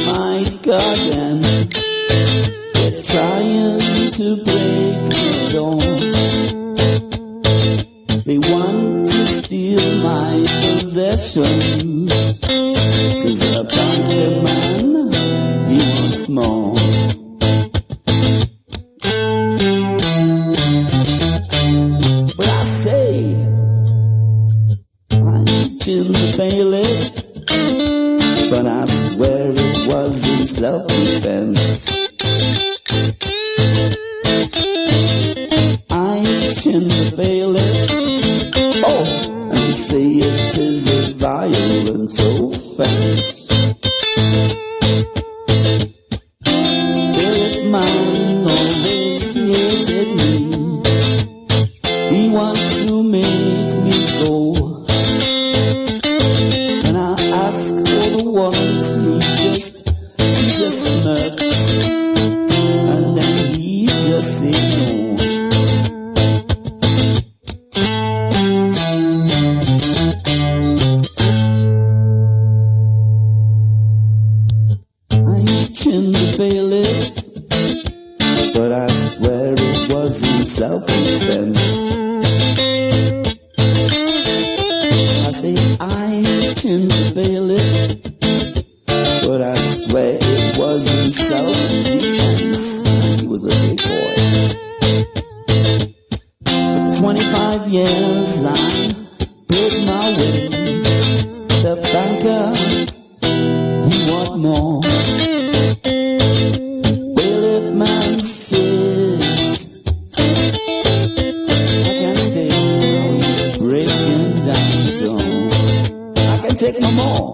my garden. They're trying to break the door. They want to steal my possessions, 'cause a banker man, he wants more. But I say, I'm in the bailiff, but I swear it was in self-defense. I'm in the bailiff, oh, and say it is a violent offense. Bailiff man always hated me. He wanted to make me go. When I asked for the warrant, he just smirks, and then he just said no. In the bailiff, but I swear it was in self-defense. I say I'm in the bailiff, but I swear it was in self-defense. He was a big boy. For 25 years I paid my way. The banker, he want more. Bailiff man says I can't stay now, he's breaking down the door. I can take no more.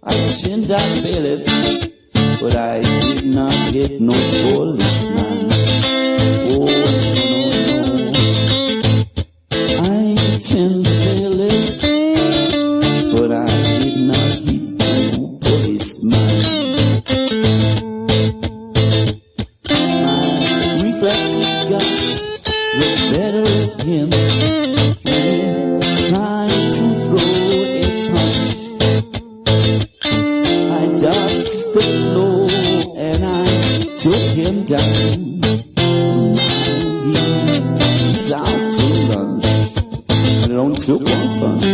I chinned that bailiff, but I did not hit no policeman. Oh, no. I chinned the bailiff, but I did not hit no policeman. My reflexes got the better of him when he tried to throw a punch. I dodged the blow and I took him down. And now he's out to lunch. And it only took one punch.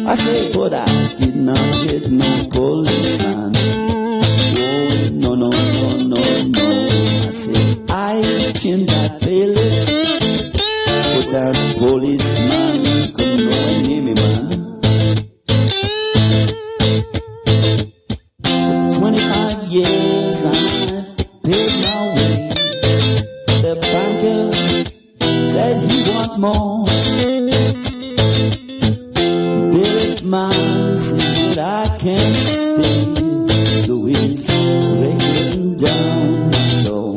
I say, but I did not hit no policeman. Oh, no. I say, I chinned that bailiff, but that policeman couldn't go and near me, man. For 25 years I paid my way. The banker said he want more. Man says that I can't stay, so he's breaking down the door.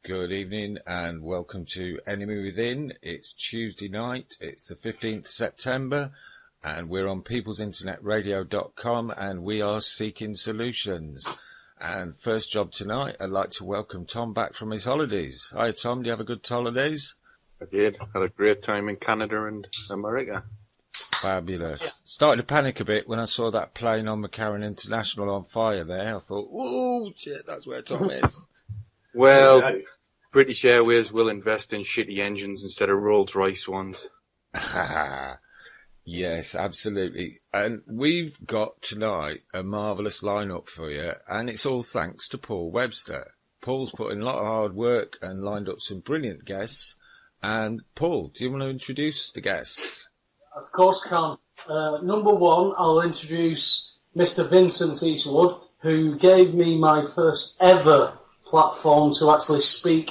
Good evening and welcome to Enemy Within. It's Tuesday night, it's the 15th September, and we're on peoplesinternetradio.com and we are seeking solutions. And first job tonight, I'd like to welcome Tom back from his holidays. Hi Tom, do you have a good holidays? I did. Had a great time in Canada and America. Fabulous. Yeah. Started to panic a bit when I saw that plane on McCarran International on fire there. I thought, whoa, shit, that's where Tom is. Well, British Airways will invest in shitty engines instead of Rolls-Royce ones. Yes, absolutely. And we've got tonight a marvellous lineup for you, and it's all thanks to Paul Webster. Paul's put in a lot of hard work and lined up some brilliant guests. And Paul, do you want to introduce the guests? Of course, can. Number one, I'll introduce Mr. Vincent Eastwood, who gave me my first ever platform to actually speak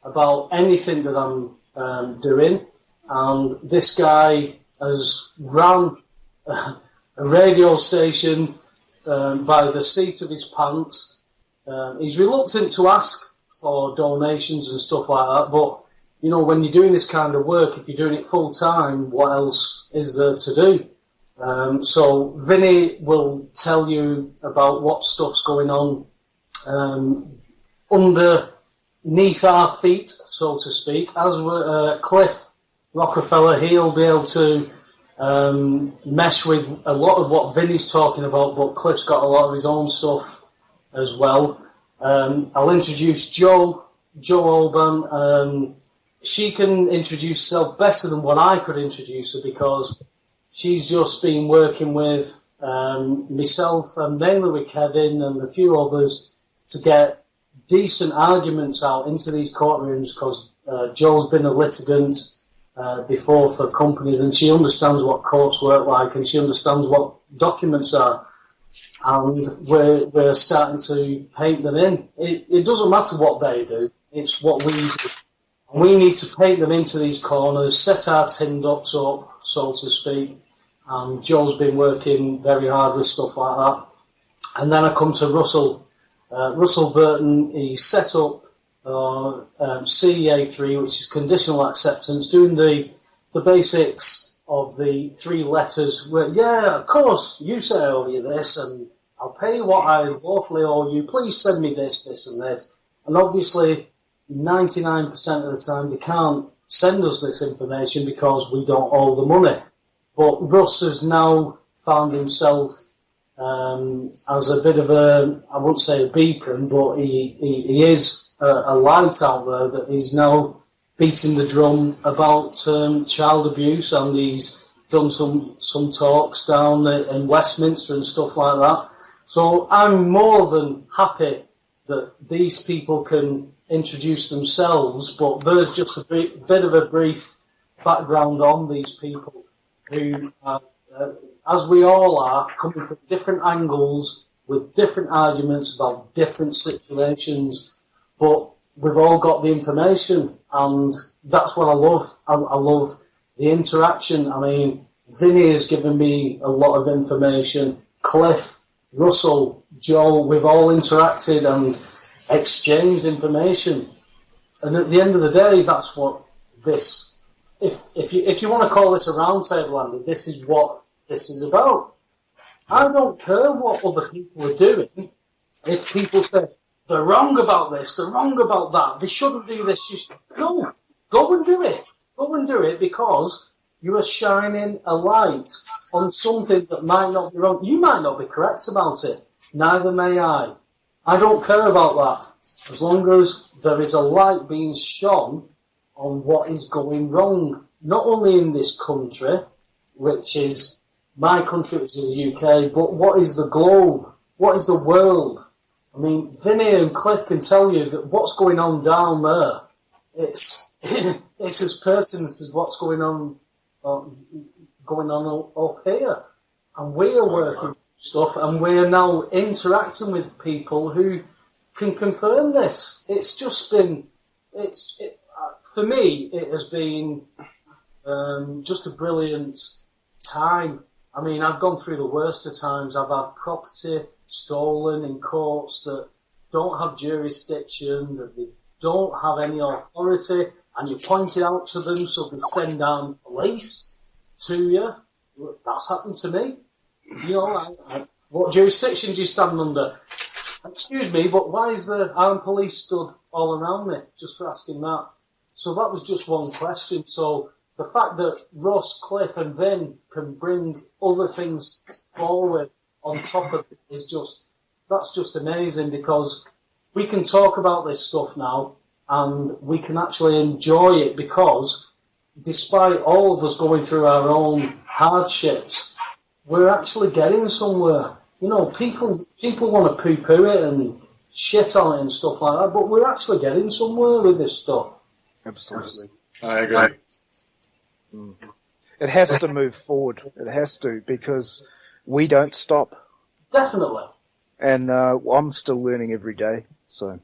about anything that I'm doing. And this guy has run a radio station by the seat of his pants. He's reluctant to ask for donations and stuff like that, but you know, when you're doing this kind of work, if you're doing it full time, what else is there to do? So Vinny will tell you about what stuff's going on underneath our feet, so to speak. As Cliff Rockafella, he'll be able to mesh with a lot of what Vinny's talking about, but Cliff's got a lot of his own stuff as well. I'll introduce Jo Hoban. She can introduce herself better than what I could introduce her, because she's just been working with myself and mainly with Kevin and a few others to get decent arguments out into these courtrooms, because Jo's been a litigant before for companies, and she understands what courts work like, and she understands what documents are, and we're starting to paint them in. It doesn't matter what they do, it's what we do. We need to paint them into these corners, set our tin ducts up, so to speak. Joe's been working very hard with stuff like that. And then I come to Russell. Russell Burton, he set up CEA3, which is conditional acceptance, doing the basics of the three letters. Where, yeah, of course, you say I owe you this, and I'll pay what I lawfully owe you. Please send me this, this, and this. And obviously, 99% of the time they can't send us this information because we don't owe the money. But Russ has now found himself as a bit of a, I wouldn't say a beacon, but he is a light out there that he's now beating the drum about child abuse, and he's done some talks down in Westminster and stuff like that. So I'm more than happy that these people can introduce themselves, but there's just a bit of a brief background on these people who, as we all are, coming from different angles with different arguments about different situations, but we've all got the information, and that's what I love. I love the interaction. I mean, Vinny has given me a lot of information. Cliff, Russell, Joe, we've all interacted and exchanged information, and at the end of the day, that's what this. If you want to call this a round table, Andy, this is what this is about. I don't care what other people are doing. If people say they're wrong about this, they're wrong about that, they shouldn't do this, go and do it. Go and do it, because you are shining a light on something that might not be wrong. You might not be correct about it. Neither may I. I don't care about that. As long as there is a light being shone on what is going wrong, not only in this country, which is my country, which is the UK, but what is the globe? What is the world? I mean, Vinny and Cliff can tell you that what's going on down there, it's as pertinent as what's going on up here. And we are working stuff, and we are now interacting with people who can confirm this. It's just been, for me, it has been just a brilliant time. I mean, I've gone through the worst of times. I've had property stolen in courts that don't have jurisdiction, that they don't have any authority, and you point it out to them, so they send down police to you. That's happened to me. You know, what jurisdiction do you stand under? Excuse me, but why is the armed police stood all around me? Just for asking that. So that was just one question. So the fact that Ross, Cliff and Vin can bring other things forward on top of it is just, that's just amazing, because we can talk about this stuff now, and we can actually enjoy it because, despite all of us going through our own hardships, we're actually getting somewhere. You know, people want to poo-poo it and shit on it and stuff like that, but we're actually getting somewhere with this stuff. Absolutely. I agree. It has to move forward. It has to, because we don't stop. Definitely. And I'm still learning every day. So.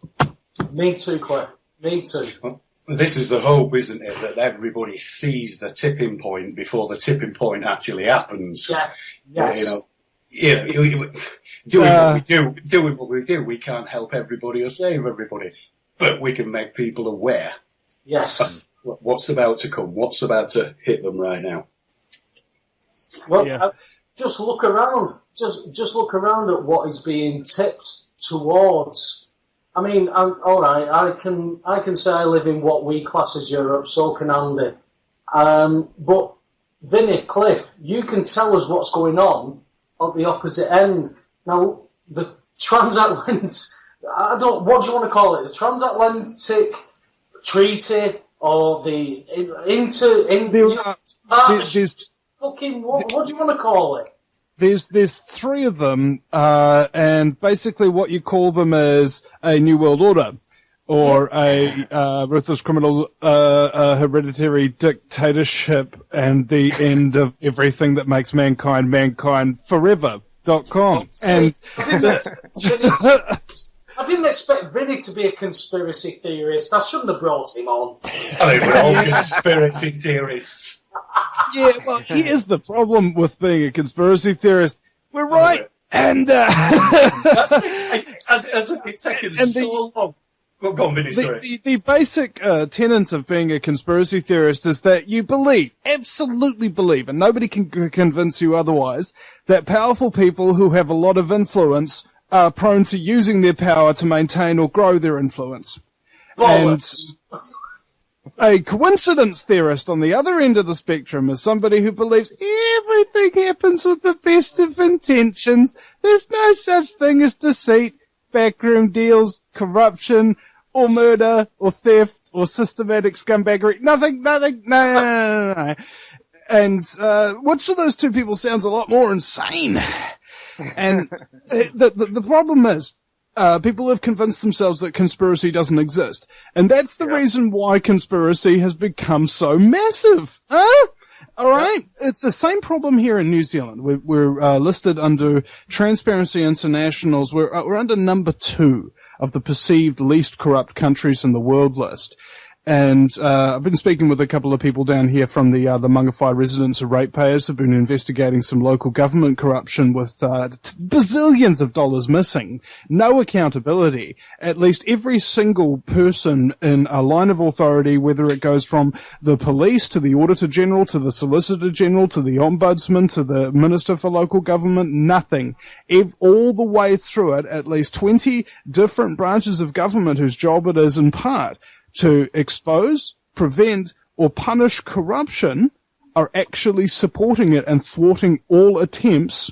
Me too, Cliff. Me too. Well, this is the hope, isn't it, that everybody sees the tipping point before the tipping point actually happens. Yes. Doing what we do, we can't help everybody or save everybody, but we can make people aware. Yes. What's about to come? What's about to hit them right now? Well, just look around. Just look around at what is being tipped towards. I mean, all right. I can say I live in what we class as Europe. So can Andy. But Vinny, Cliff, you can tell us what's going on at the opposite end. Now, the transatlantic. What do you want to call it? The transatlantic treaty or the fucking what do you want to call it? There's three of them, and basically what you call them is a New World Order, or a ruthless criminal hereditary dictatorship, and the end of everything that makes mankind forever.com. And I didn't expect Vinny to be a conspiracy theorist. I shouldn't have brought him on. I mean, we're all conspiracy theorists. Yeah, well, here's the problem with being a conspiracy theorist. We're right, and it's taken so long. Well, go on, Vinny, sorry. The basic tenet of being a conspiracy theorist is that you absolutely believe, and nobody can convince you otherwise, that powerful people who have a lot of influence are prone to using their power to maintain or grow their influence. Bollocks. And a coincidence theorist on the other end of the spectrum is somebody who believes everything happens with the best of intentions. There's no such thing as deceit, backroom deals, corruption, or murder, or theft, or systematic scumbaggery. Nothing, no. And which of those two people sounds a lot more insane? And the problem is, people have convinced themselves that conspiracy doesn't exist. And that's the reason why conspiracy has become so massive. Alright? It's the same problem here in New Zealand. We're listed under Transparency International's, we're under number 2 of the perceived least corrupt countries in the world list. And I've been speaking with a couple of people down here from the Mangawhai Residents of Ratepayers who've been investigating some local government corruption with bazillions of dollars missing, no accountability. At least every single person in a line of authority, whether it goes from the police to the Auditor General to the Solicitor General to the Ombudsman to the Minister for Local Government, nothing. All the way through it, at least 20 different branches of government whose job it is in part to expose, prevent, or punish corruption are actually supporting it and thwarting all attempts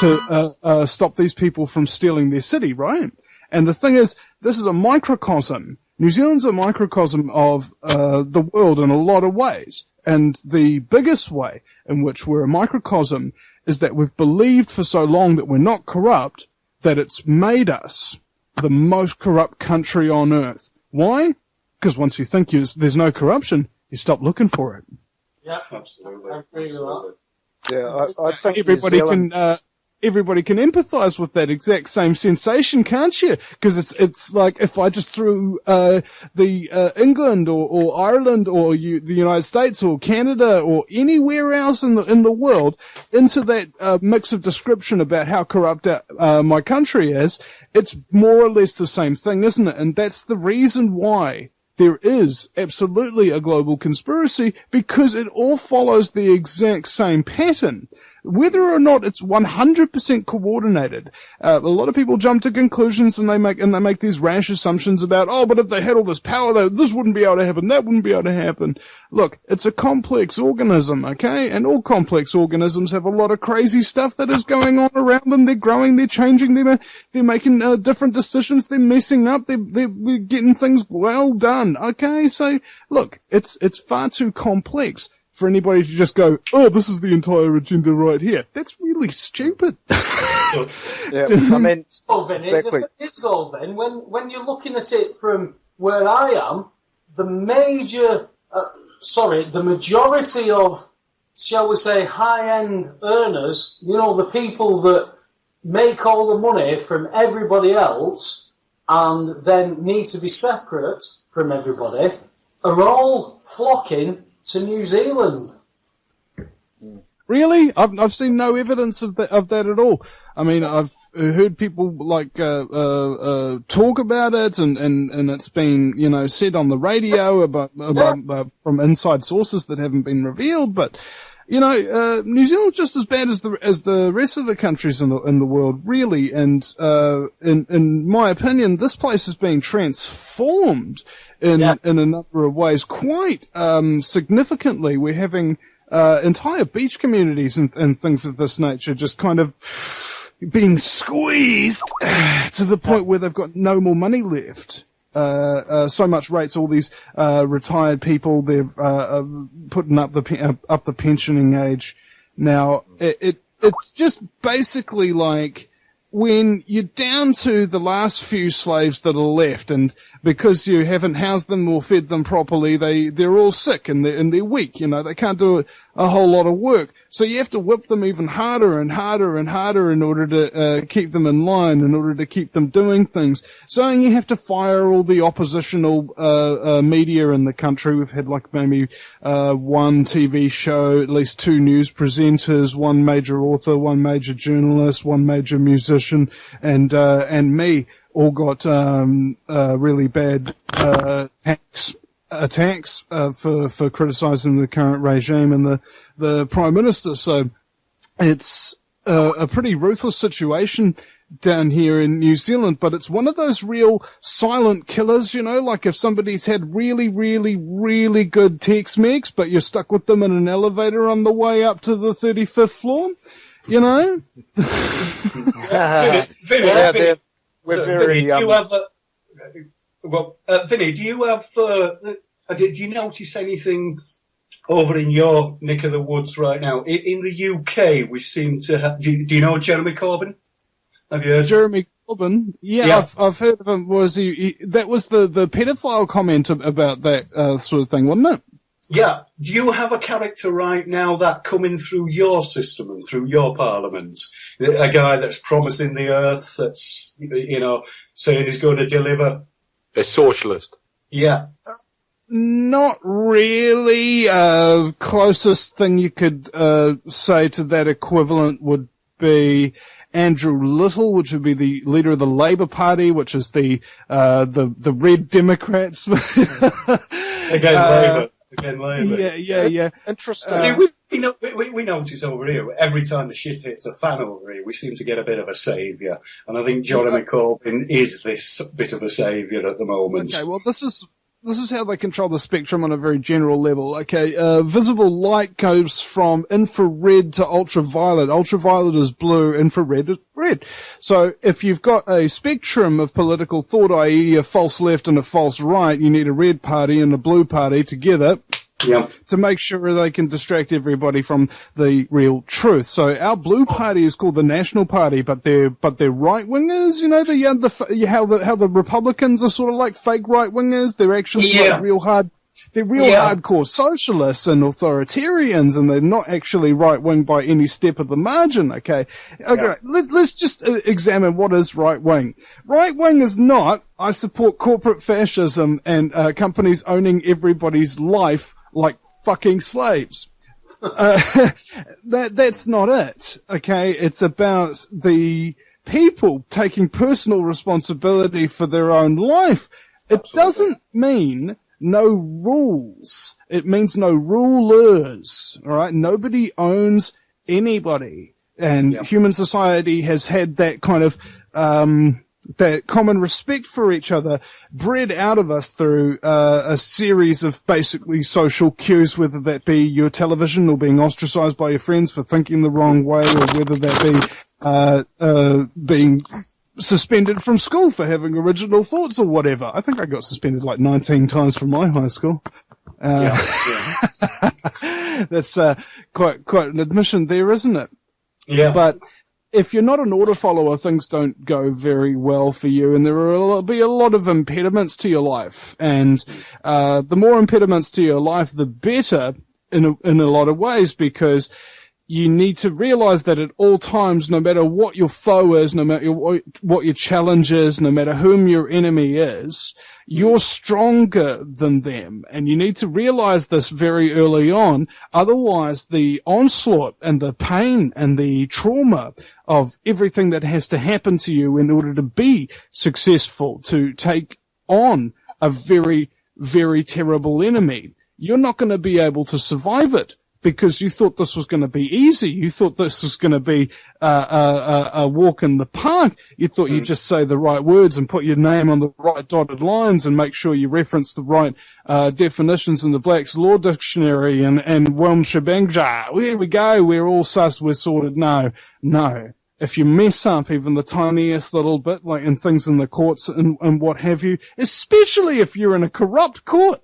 to stop these people from stealing their city, right? And the thing is, this is a microcosm. New Zealand's a microcosm of the world in a lot of ways. And the biggest way in which we're a microcosm is that we've believed for so long that we're not corrupt that it's made us the most corrupt country on earth. Why? Because once you think there's no corruption, you stop looking for it. Yeah, absolutely. I agree with that. Yeah, I think everybody can empathise with that exact same sensation, can't you? Because it's like if I just threw England or Ireland or the United States or Canada or anywhere else in the world into that mix of description about how corrupt my country is, it's more or less the same thing, isn't it? And that's the reason why there is absolutely a global conspiracy, because it all follows the exact same pattern. whether or not it's 100% coordinated. A lot of people jump to conclusions and they make these rash assumptions about, oh, but if they had all this power, this wouldn't be able to happen, that wouldn't be able to happen. Look, it's a complex organism, okay? And all complex organisms have a lot of crazy stuff that is going on around them. They're growing, they're changing, they're making different decisions, they're messing up, they're getting things well done, okay? So, look, it's far too complex for anybody to just go, oh, this is the entire agenda right here. That's really stupid. Yeah, I mean, So, Vinny, exactly. the thing is, though, then, when you're looking at it from where I am, the majority of, shall we say, high-end earners, you know, the people that make all the money from everybody else and then need to be separate from everybody, are all flocking to New Zealand. Really? I've seen no evidence of that at all. I mean, I've heard people like talk about it, and it's been, you know, said on the radio about from inside sources that haven't been revealed. But you know, New Zealand's just as bad as the rest of the countries in the world, really. And in my opinion, this place is being transformed in a number of ways, quite significantly. We're having entire beach communities and things of this nature just kind of being squeezed to the point where they've got no more money left. So much rates all these retired people. They've putting up the pensioning age. Now it's just basically like when you're down to the last few slaves that are left, and because you haven't housed them or fed them properly, they're all sick and they're weak. You know, they can't do a whole lot of work. So you have to whip them even harder and harder and harder in order to keep them in line, in order to keep them doing things. So you have to fire all the oppositional media in the country. We've had like maybe one TV show, at least 2 news presenters, 1 major author, 1 major journalist, 1 major musician, and me all got really bad attacks for criticizing the current regime and the Prime Minister. So it's a pretty ruthless situation down here in New Zealand, but it's one of those real silent killers, you know, like if somebody's had really, really, really good Tex-Mex, but you're stuck with them in an elevator on the way up to the 35th floor, you know? Vinny, We're very, do you have Vinny, do you have, did you notice anything over in your neck of the woods right now? In the UK, we seem to have, do you know Jeremy Corbyn? Have you heard? Jeremy Corbyn? Yeah. I've heard of him. Was he that was the pedophile comment about that sort of thing, wasn't it? Yeah. Do you have a character right now that coming through your system and through your parliament? A guy that's promising the earth, that's, you know, saying he's going to deliver? A socialist. Yeah. Not really. Closest thing you could say to that equivalent would be Andrew Little, which would be the leader of the Labour Party, which is the Red Democrats. Again, Labour. Yeah. interesting. See, we notice over here, every time the shit hits a fan over here, we seem to get a bit of a saviour. And I think Jeremy Corbyn is this bit of a saviour at the moment. Okay, well, this is how they control the spectrum on a very general level. Okay, visible light goes from infrared to ultraviolet. Ultraviolet is blue, infrared is red. So if you've got a spectrum of political thought, i.e. a false left and a false right, you need a red party and a blue party together. Yeah. To make sure they can distract everybody from the real truth. So our blue party is called the National Party, but they're right wingers. You know, how the Republicans are sort of like fake right wingers. They're actually like real hard. They're hardcore socialists and authoritarians, and they're not actually right wing by any step of the margin. Okay. Yeah. Let's just examine what is right wing. Right wing is not, I support corporate fascism and companies owning everybody's life like fucking slaves. That's not it. Okay. It's about the people taking personal responsibility for their own life. It doesn't mean no rules. It means no rulers. All right. Nobody owns anybody. And Yeah. human society has had that kind of, that common respect for each other bred out of us through a series of basically social cues, whether that be your television or being ostracized by your friends for thinking the wrong way, or whether that be being suspended from school for having original thoughts or whatever. I think I got suspended like 19 times from my high school. That's quite an admission there, isn't it? Yeah. But if you're not an order follower, things don't go very well for you, and there will be a lot of impediments to your life. And the more impediments to your life, the better in a lot of ways, because you need to realize that at all times, no matter what your foe is, no matter what your challenge is, no matter whom your enemy is, you're stronger than them. And you need to realize this very early on. Otherwise, the onslaught and the pain and the trauma of everything that has to happen to you in order to be successful, to take on a very, very terrible enemy, you're not going to be able to survive it. Because you thought this was going to be easy. You thought this was going to be a walk in the park. You thought you'd just say the right words and put your name on the right dotted lines and make sure you reference the right definitions in the Black's Law Dictionary and Wilm Shabangja. There we go. We're all sus. We're sorted. No. If you mess up even the tiniest little bit, like in things in the courts and what have you, especially if you're in a corrupt court.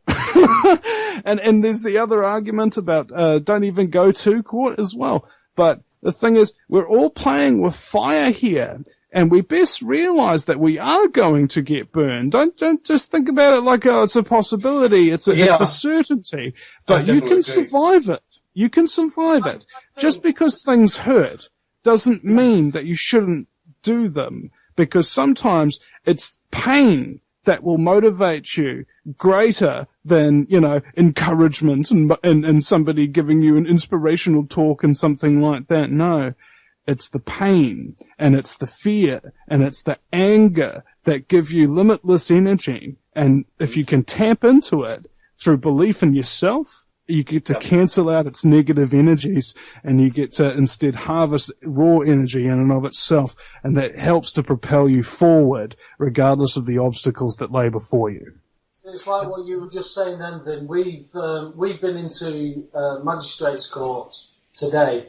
And there's the other argument about don't even go to court as well. But the thing is, we're all playing with fire here, and we best realize that we are going to get burned. Don't just think about it like, oh, it's a possibility. It's a certainty. But you can survive it. You can survive it. Just because things hurt doesn't mean that you shouldn't do them, because sometimes it's pain that will motivate you greater than, encouragement and somebody giving you an inspirational talk and something like that. No, it's the pain and it's the fear and it's the anger that give you limitless energy. And if you can tap into it through belief in yourself, you get to cancel out its negative energies, and you get to instead harvest raw energy in and of itself, and that helps to propel you forward regardless of the obstacles that lay before you. So it's like what you were just saying then, Vin. We've been into magistrates' court today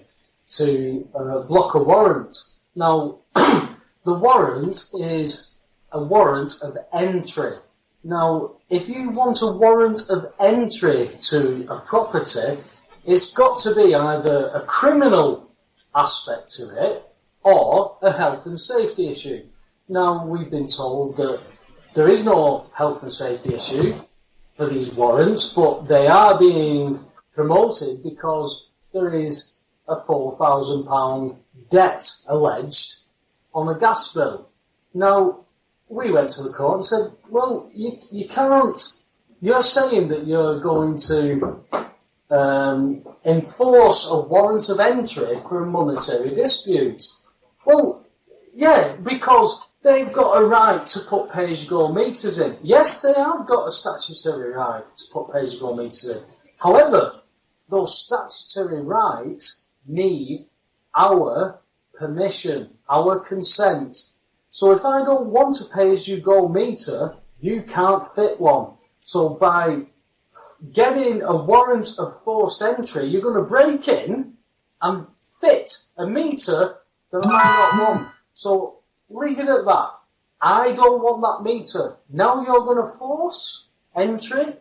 to block a warrant. Now, the warrant is a warrant of entry. Now, if you want a warrant of entry to a property, it's got to be either a criminal aspect to it or a health and safety issue. Now, we've been told that there is no health and safety issue for these warrants, but they are being promoted because there is a £4,000 debt alleged on a gas bill. Now, we went to the court and said, well, you can't. You're saying that you're going to enforce a warrant of entry for a monetary dispute. Well, yeah, because they've got a right to put pay-as-you-go meters in. Yes, they have got a statutory right to put pay-as-you-go meters in. However, those statutory rights need our permission, our consent. So if I don't want a pay-as-you-go meter, you can't fit one. So by getting a warrant of forced entry, you're going to break in and fit a meter that I might not want. So leave it at that. I don't want that meter. Now you're going to force entry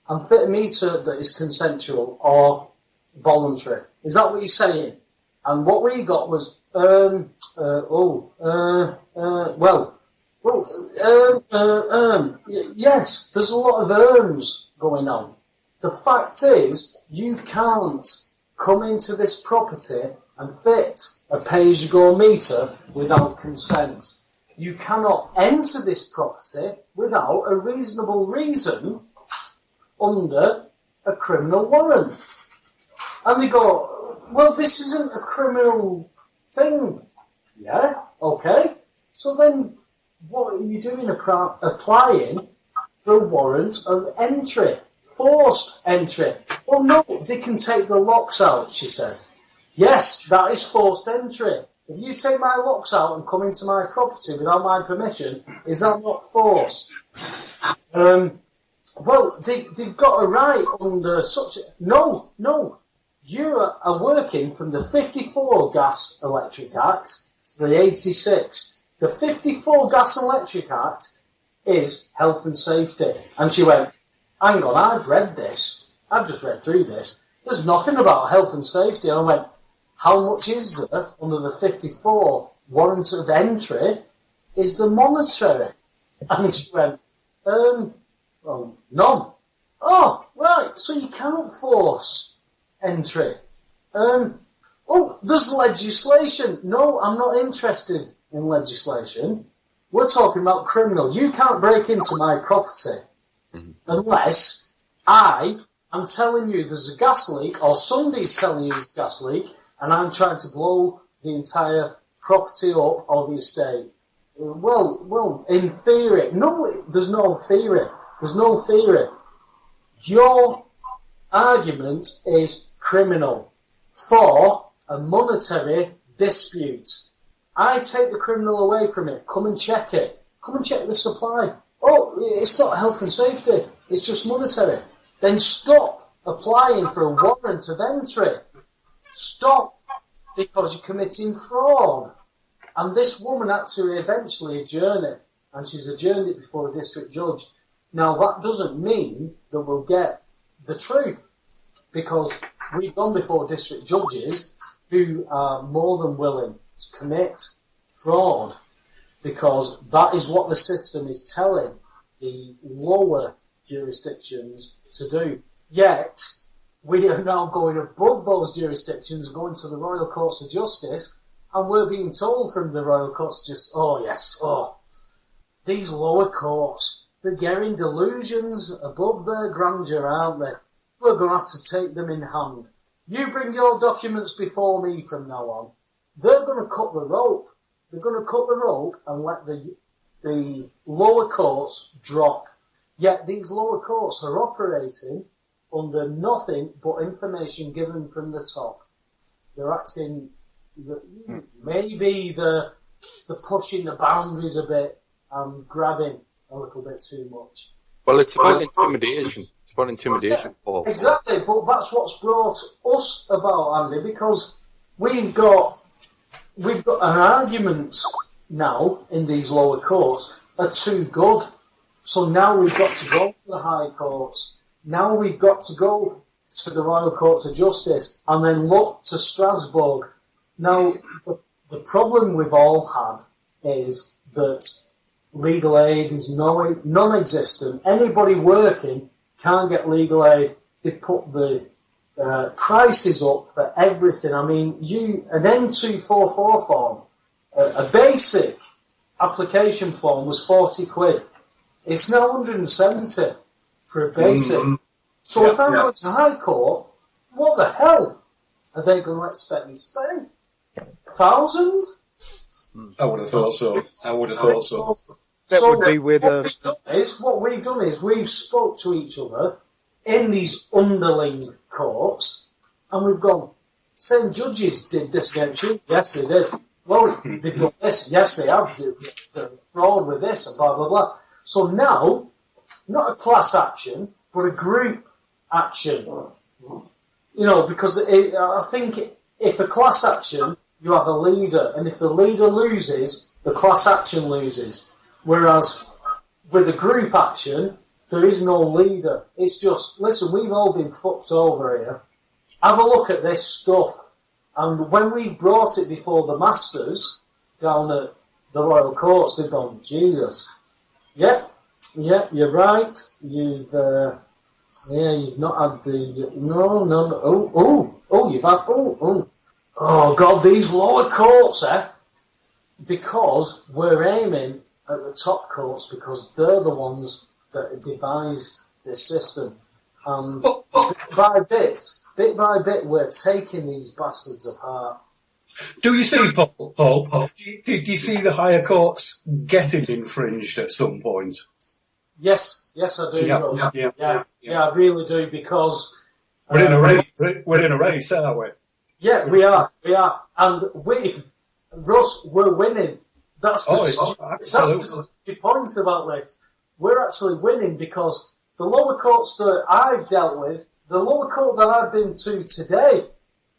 and fit a meter that is consensual or voluntary. Is that what you're saying? And what we got was, yes, there's a lot of going on. The fact is, you can't come into this property and fit a pay-as-you-go meter without consent. You cannot enter this property without a reasonable reason under a criminal warrant. And they go, well, this isn't a criminal thing. Yeah, okay. So then what are you doing applying for a warrant of entry? Forced entry. Well, no, they can take the locks out, she said. Yes, that is forced entry. If you take my locks out and come into my property without my permission, is that not forced? Well, they've got a right under such... No. You are working from the 54 Gas Electric Act to the 86. The 54 Gas and Electric Act is health and safety. And she went, hang on, I've read this. I've just read through this. There's nothing about health and safety. And I went, how much is there under the 54 warrant of entry is the monetary? And she went, well, none. Oh, right, so you can't force entry. Oh, there's legislation. No, I'm not interested in legislation. We're talking about criminal. You can't break into my property unless I'm telling you there's a gas leak, or somebody's telling you there's a gas leak, and I'm trying to blow the entire property up or the estate. Well, in theory. No, there's no theory. There's no theory. Your argument is criminal for a monetary dispute. I take the criminal away from it. Come and check it. Come and check the supply. Oh, it's not health and safety. It's just monetary. Then stop applying for a warrant of entry. Stop, because you're committing fraud. And this woman had to eventually adjourn it, and she's adjourned it before a district judge. Now, that doesn't mean that we'll get the truth, because we've gone before district judges who are more than willing to commit fraud, because that is what the system is telling the lower jurisdictions to do. Yet, we are now going above those jurisdictions, going to the Royal Courts of Justice, and we're being told from the Royal Courts of Justice, these lower courts, they're getting delusions above their grandeur, aren't they? We're going to have to take them in hand. You bring your documents before me from now on. They're going to cut the rope. They're going to cut the rope and let the lower courts drop. Yet these lower courts are operating under nothing but information given from the top. They're acting, maybe they're pushing the boundaries a bit and grabbing a little bit too much. Well, it's about intimidation. It's about intimidation, Paul. Exactly, but that's what's brought us about, Andy, because we've got an argument now in these lower courts are too good. So now we've got to go to the high courts. Now we've got to go to the Royal Courts of Justice and then look to Strasbourg. Now, the problem we've all had is that legal aid is non-existent. Anybody working can't get legal aid. They put the prices up for everything. I mean, an N244 form, a basic application form was 40 quid. It's now 170 for a basic. So if I'm going to High Court, what the hell are they going to expect me to pay? 1,000? I would have thought so. That would be with what we've done is we've spoke to each other in these underling courts, and we've gone, same judges did this against you. Yes, they did. Well, they've done this. Yes, they have. They're fraud with this and blah, blah, blah. So now, not a class action, but a group action. You know, because I think if a class action, you have a leader, and if the leader loses, the class action loses. Whereas with a group action, there is no leader. It's just, listen, we've all been fucked over here. Have a look at this stuff. And when we brought it before the masters down at the Royal Courts, they've gone, Jesus. Yep, you're right. You've not had the, you've had, oh God, these lower courts, because we're aiming at the top courts because they're the ones that devised this system. And bit by bit, we're taking these bastards apart. Do you see, Paul? Do you see the higher courts getting infringed at some point? Yes, I do. Yeah, I really do, because we're in a race, aren't we? Yeah, we are. And Russ, we're winning. That's the point about this. We're actually winning because the lower courts that I've dealt with, the lower court that I've been to today,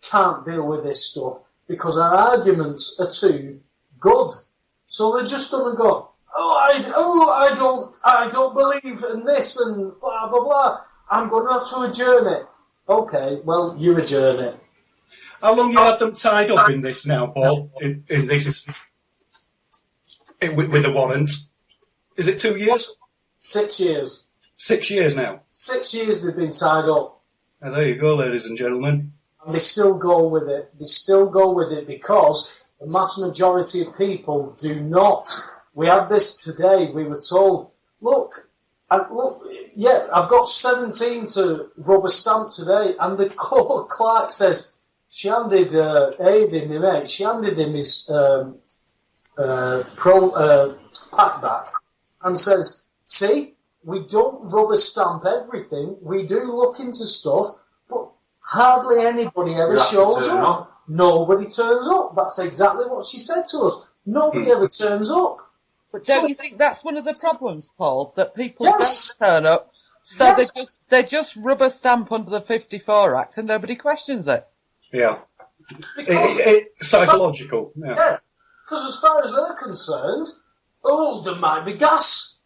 can't deal with this stuff because our arguments are too good. So they're just going to go, I don't believe in this and blah, blah, blah. I'm going to have to adjourn it. Okay, well, you adjourn it. How long you had them tied up in this now, Paul? In this, with the warrant? Is it 2 years? 6 years. 6 years now? 6 years they've been tied up. And there you go, ladies and gentlemen. And they still go with it. They still go with it because the mass majority of people do not. We had this today. We were told, look, I've got 17 to rubber stamp today. And the court clerk says, she handed Aidan, my mate, she handed him his pack back and says, see, we don't rubber stamp everything. We do look into stuff, but hardly anybody ever shows up. Nobody turns up. That's exactly what she said to us. Nobody ever turns up. But don't you think that's one of the problems, Paul, that people don't turn up, so they just rubber stamp under the 54 Act and nobody questions it? Yeah. It's psychological. Yeah. Because as far as they're concerned, there might be gas.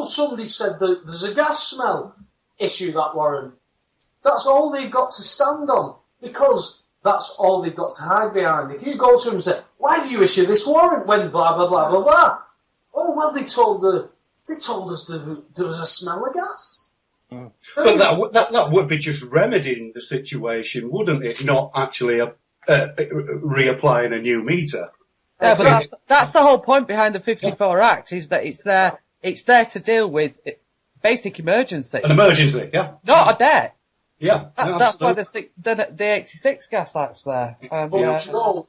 Somebody said that there's a gas smell. Issue that warrant. That's all they've got to stand on, because that's all they've got to hide behind. If you go to them and say, why did you issue this warrant when blah, blah, blah, blah, blah? Oh, well, they told us there was a smell of gas. But that would be just remedying the situation, wouldn't it? Not actually reapplying a new meter. Yeah, but that's the whole point behind the 54 Act, is that it's there to deal with basic emergencies. An emergency, yeah. Not a debt. Yeah. That's why the 86 Gas Act's there. Joe,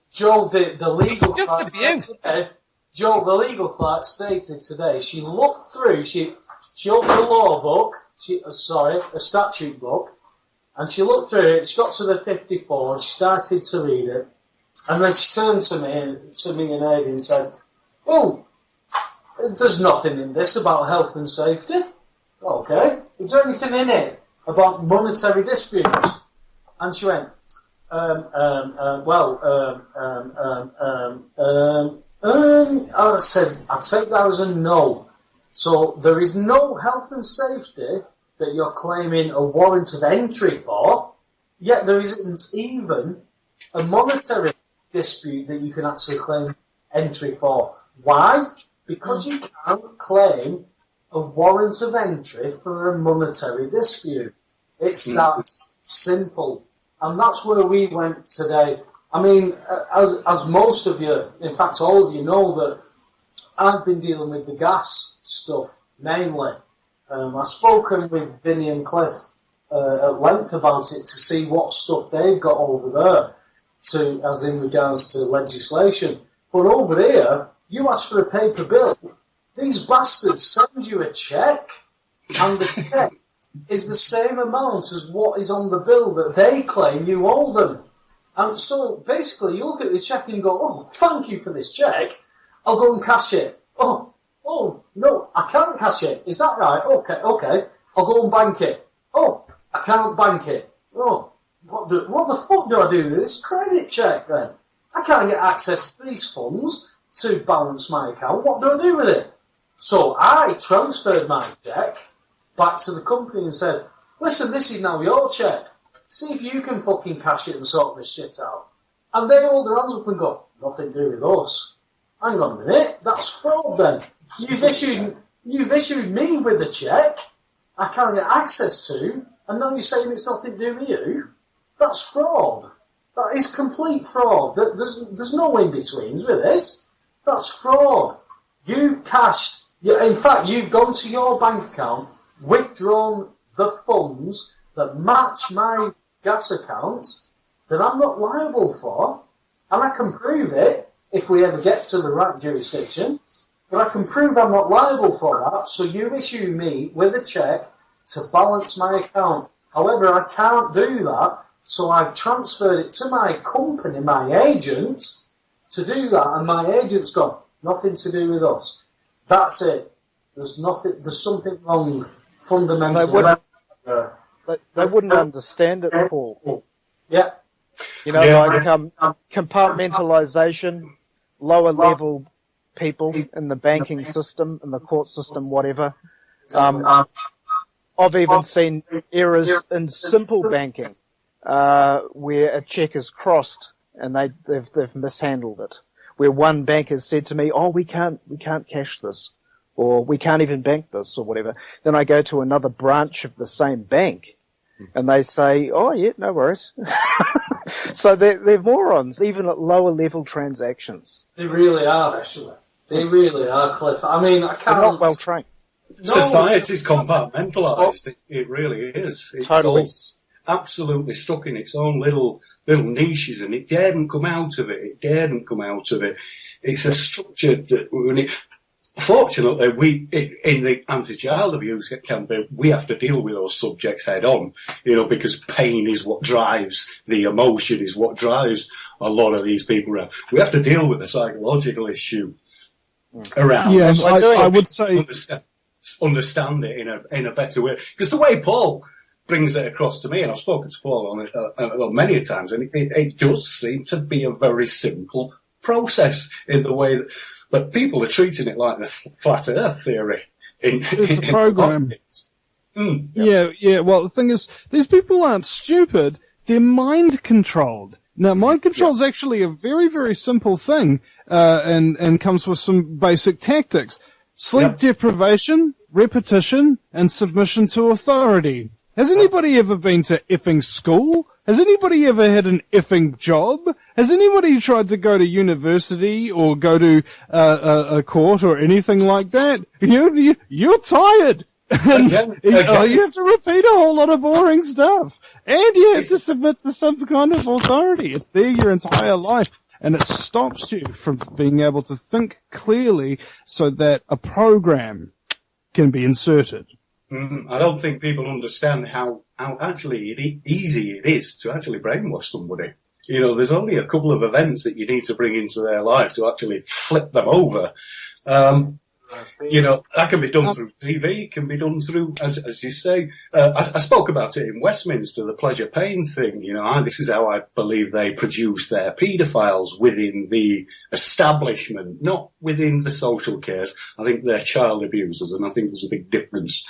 the legal just clerk abuse. Joe, the legal clerk stated today, she looked through, she opened a law book, a statute book, and she looked through it, she got to the 54, she started to read it, and then she turned to me and Aidan and said, there's nothing in this about health and safety. Okay. Is there anything in it about monetary disputes? And she went, I said, I'd take that as a no. So there is no health and safety that you're claiming a warrant of entry for, yet there isn't even a monetary dispute that you can actually claim entry for. Why? Because you can't claim a warrant of entry for a monetary dispute. It's that simple. And that's where we went today. I mean, as most of you, in fact all of you know, that I've been dealing with the gas stuff mainly. I've spoken with Vinny and Cliff at length about it to see what stuff they've got over there, as in regards to legislation. But over here, you ask for a paper bill, these bastards send you a cheque, and the cheque is the same amount as what is on the bill that they claim you owe them. And so basically you look at the cheque and you go, thank you for this cheque, I'll go and cash it. Oh, no, I can't cash it. Is that right? Okay, I'll go and bank it. Oh, I can't bank it. Oh, what the fuck do I do with this credit cheque then? I can't get access to these funds to balance my account. What do I do with it? So I transferred my cheque back to the company and said, listen, this is now your cheque. See if you can fucking cash it and sort this shit out. And they hold their hands up and go, nothing to do with us. Hang on a minute, that's fraud then. You've issued me with a cheque I can't get access to, and now you're saying it's nothing to do with you? That's fraud. That is complete fraud. There's no in-betweens with this. That's fraud. You've cashed, in fact, you've gone to your bank account, withdrawn the funds that match my gas account that I'm not liable for, and I can prove it if we ever get to the right jurisdiction, but I can prove I'm not liable for that, so you issue me with a cheque to balance my account. However, I can't do that, So I've transferred it to my company, my agent, to do that, and my agent's got nothing to do with us. That's it. There's something wrong fundamentally. They wouldn't understand it, Paul. Yeah. You know, like compartmentalisation, lower level people in the banking system, in the court system, whatever. I've even seen errors in simple banking, where a cheque is crossed and they've mishandled it. Where one bank has said to me, "Oh, we can't cash this," or "We can't even bank this," or whatever. Then I go to another branch of the same bank, and they say, "Oh, yeah, no worries." So they're morons, even at lower level transactions. They really are, actually. They really are, Cliff. I mean, I can't... They're not well trained. No. Society's compartmentalised. It really is. It's totally. all absolutely stuck in its own little niches, and it daren't come out of it. It's a structure that we need. Fortunately, in the anti-child abuse campaign, we have to deal with those subjects head on, because pain is what drives the emotion, is what drives a lot of these people around. We have to deal with the psychological issue around. Yes, I would say understand it in a better way, because the way Paul brings it across to me, and I've spoken to Paul on it many times, and it does seem to be a very simple process in the way that. But people are treating it like the flat Earth theory. It's a program. Yeah. Well, the thing is, these people aren't stupid. They're mind controlled. Now, mind control is actually a very, very simple thing, and comes with some basic tactics: sleep deprivation, repetition, and submission to authority. Has anybody ever been to effing school? Has anybody ever had an effing job? Has anybody tried to go to university or go to a court or anything like that? You're tired. And you have to repeat a whole lot of boring stuff. And you have to submit to some kind of authority. It's there your entire life. And it stops you from being able to think clearly so that a program can be inserted. I don't think people understand how actually easy it is to actually brainwash somebody. There's only a couple of events that you need to bring into their life to actually flip them over. That can be done through TV, can be done through, as you say, I spoke about it in Westminster, the pleasure-pain thing. This is how I believe they produce their paedophiles within the establishment, not within the social cares. I think they're child abusers, and I think there's a big difference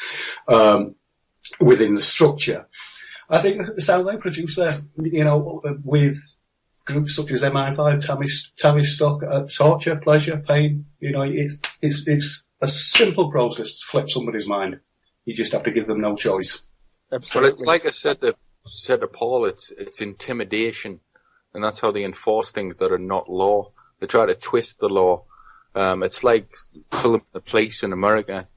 within the structure. I think that's how they produce their, with groups such as MI5, Tavistock, torture, pleasure, pain. It's a simple process to flip somebody's mind. You just have to give them no choice. Absolutely. Well, it's like I said to Paul, it's intimidation, and that's how they enforce things that are not law. They try to twist the law. It's like filming the police in America.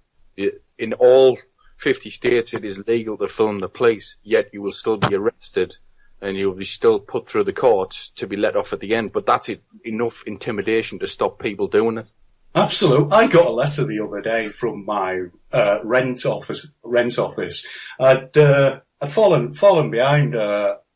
In all 50 states, it is legal to film the police, yet you will still be arrested and you'll be still put through the courts to be let off at the end. But that's enough intimidation to stop people doing it. Absolutely. I got a letter the other day from my rent office. I'd fallen behind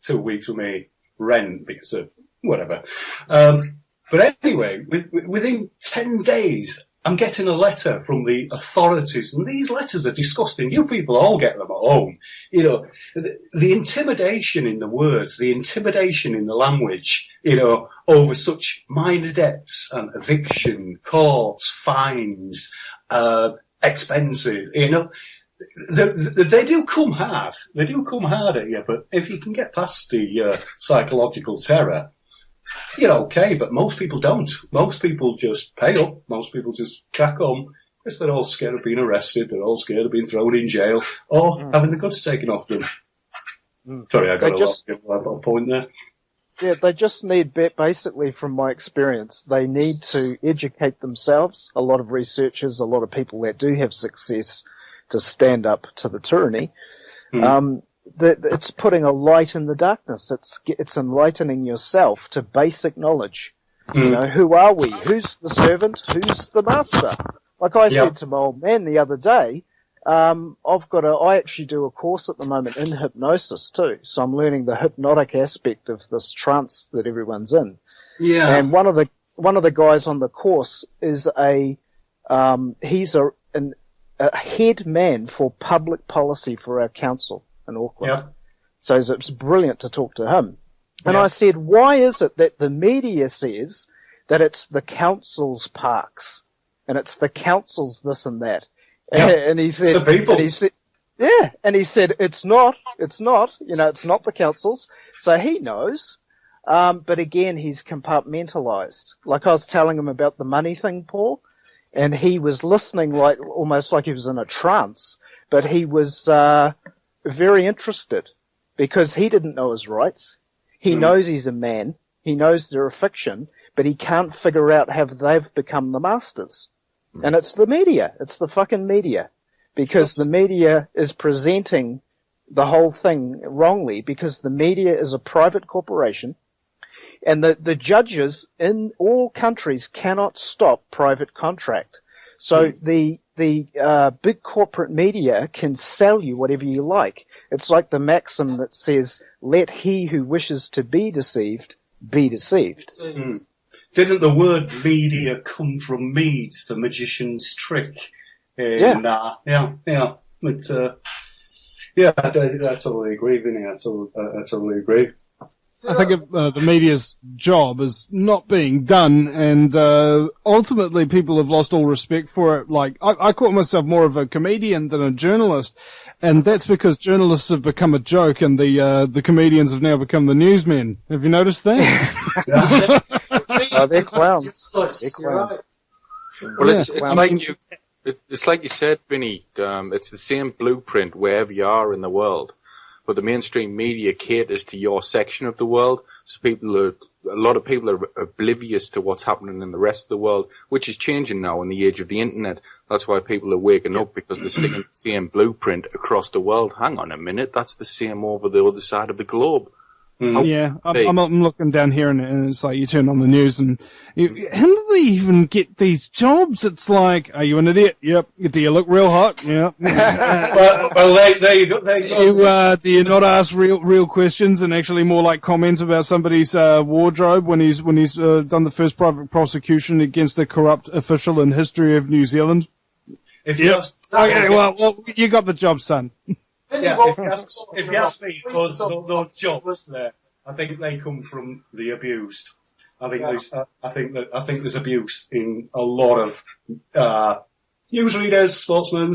2 weeks with my rent because of whatever. But anyway, within 10 days, I'm getting a letter from the authorities, and these letters are disgusting. You people all get them at home. The intimidation in the words, the intimidation in the language, over such minor debts and eviction, courts, fines, expenses, they do come hard. They do come hard at you, but if you can get past the psychological terror, you're okay, but most people don't. Most people just pay up. Most people just crack on because they're all scared of being arrested. They're all scared of being thrown in jail or having the goods taken off them. Sorry, I got a point there. Yeah, they just need, basically from my experience, they need to educate themselves. A lot of researchers, a lot of people that do have success to stand up to the tyranny. It's putting a light in the darkness. It's enlightening yourself to basic knowledge. Who are we? Who's the servant? Who's the master? Like I said to my old man the other day, I actually do a course at the moment in hypnosis too. So I'm learning the hypnotic aspect of this trance that everyone's in. Yeah. And one of the guys on the course is he's a head man for public policy for our council in Auckland. Yeah. So it's brilliant to talk to him. And Yeah. I said, why is it that the media says that it's the council's parks and it's the council's this and that? Yeah. And he said, It's the people. and he said, yeah, and he said, it's not, it's not the council's. So he knows. But again, he's compartmentalized. Like I was telling him about the money thing, Paul, and he was listening almost like he was in a trance, but he was, very interested because he didn't know his rights. He knows he's a man. He knows they're a fiction, but he can't figure out how they've become the masters. And it's the media. It's the fucking media. Because the media is presenting the whole thing wrongly because the media is a private corporation and the judges in all countries cannot stop private contract. So the big corporate media can sell you whatever you like. It's like the maxim that says, let he who wishes to be deceived be deceived. Didn't the word media come from Meads, the magician's trick? Yeah. But, I totally agree, Vinny. I totally agree. I think the media's job is not being done, and ultimately people have lost all respect for it. Like, I call myself more of a comedian than a journalist, and that's because journalists have become a joke, and the comedians have now become the newsmen. Have you noticed that? They're clowns. Well, it's like you said, Vinny. It's the same blueprint wherever you are in the world. But the mainstream media caters to your section of the world, so a lot of people are oblivious to what's happening in the rest of the world, which is changing now in the age of the internet. That's why people are waking up, because they're seeing the same blueprint across the world. Hang on a minute, that's the same over the other side of the globe. Yeah, I'm looking down here and it's like you turn on the news and how do they even get these jobs? It's like, are you an idiot? Yep. Do you look real hot? Yep. There you go. Do you not ask real questions and actually more like comments about somebody's wardrobe when he's done the first private prosecution against a corrupt official in history of New Zealand? Okay, well, you got the job, son. Yeah, if you ask me, those jobs there, I think they come from the abused. I think there's abuse in a lot of newsreaders, sportsmen,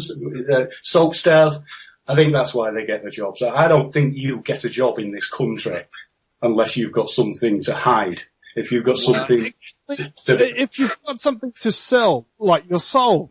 soap stars. I think that's why they get the jobs. I don't think you get a job in this country unless you've got something to hide. If you've got something, if you've got something to sell, like your soul.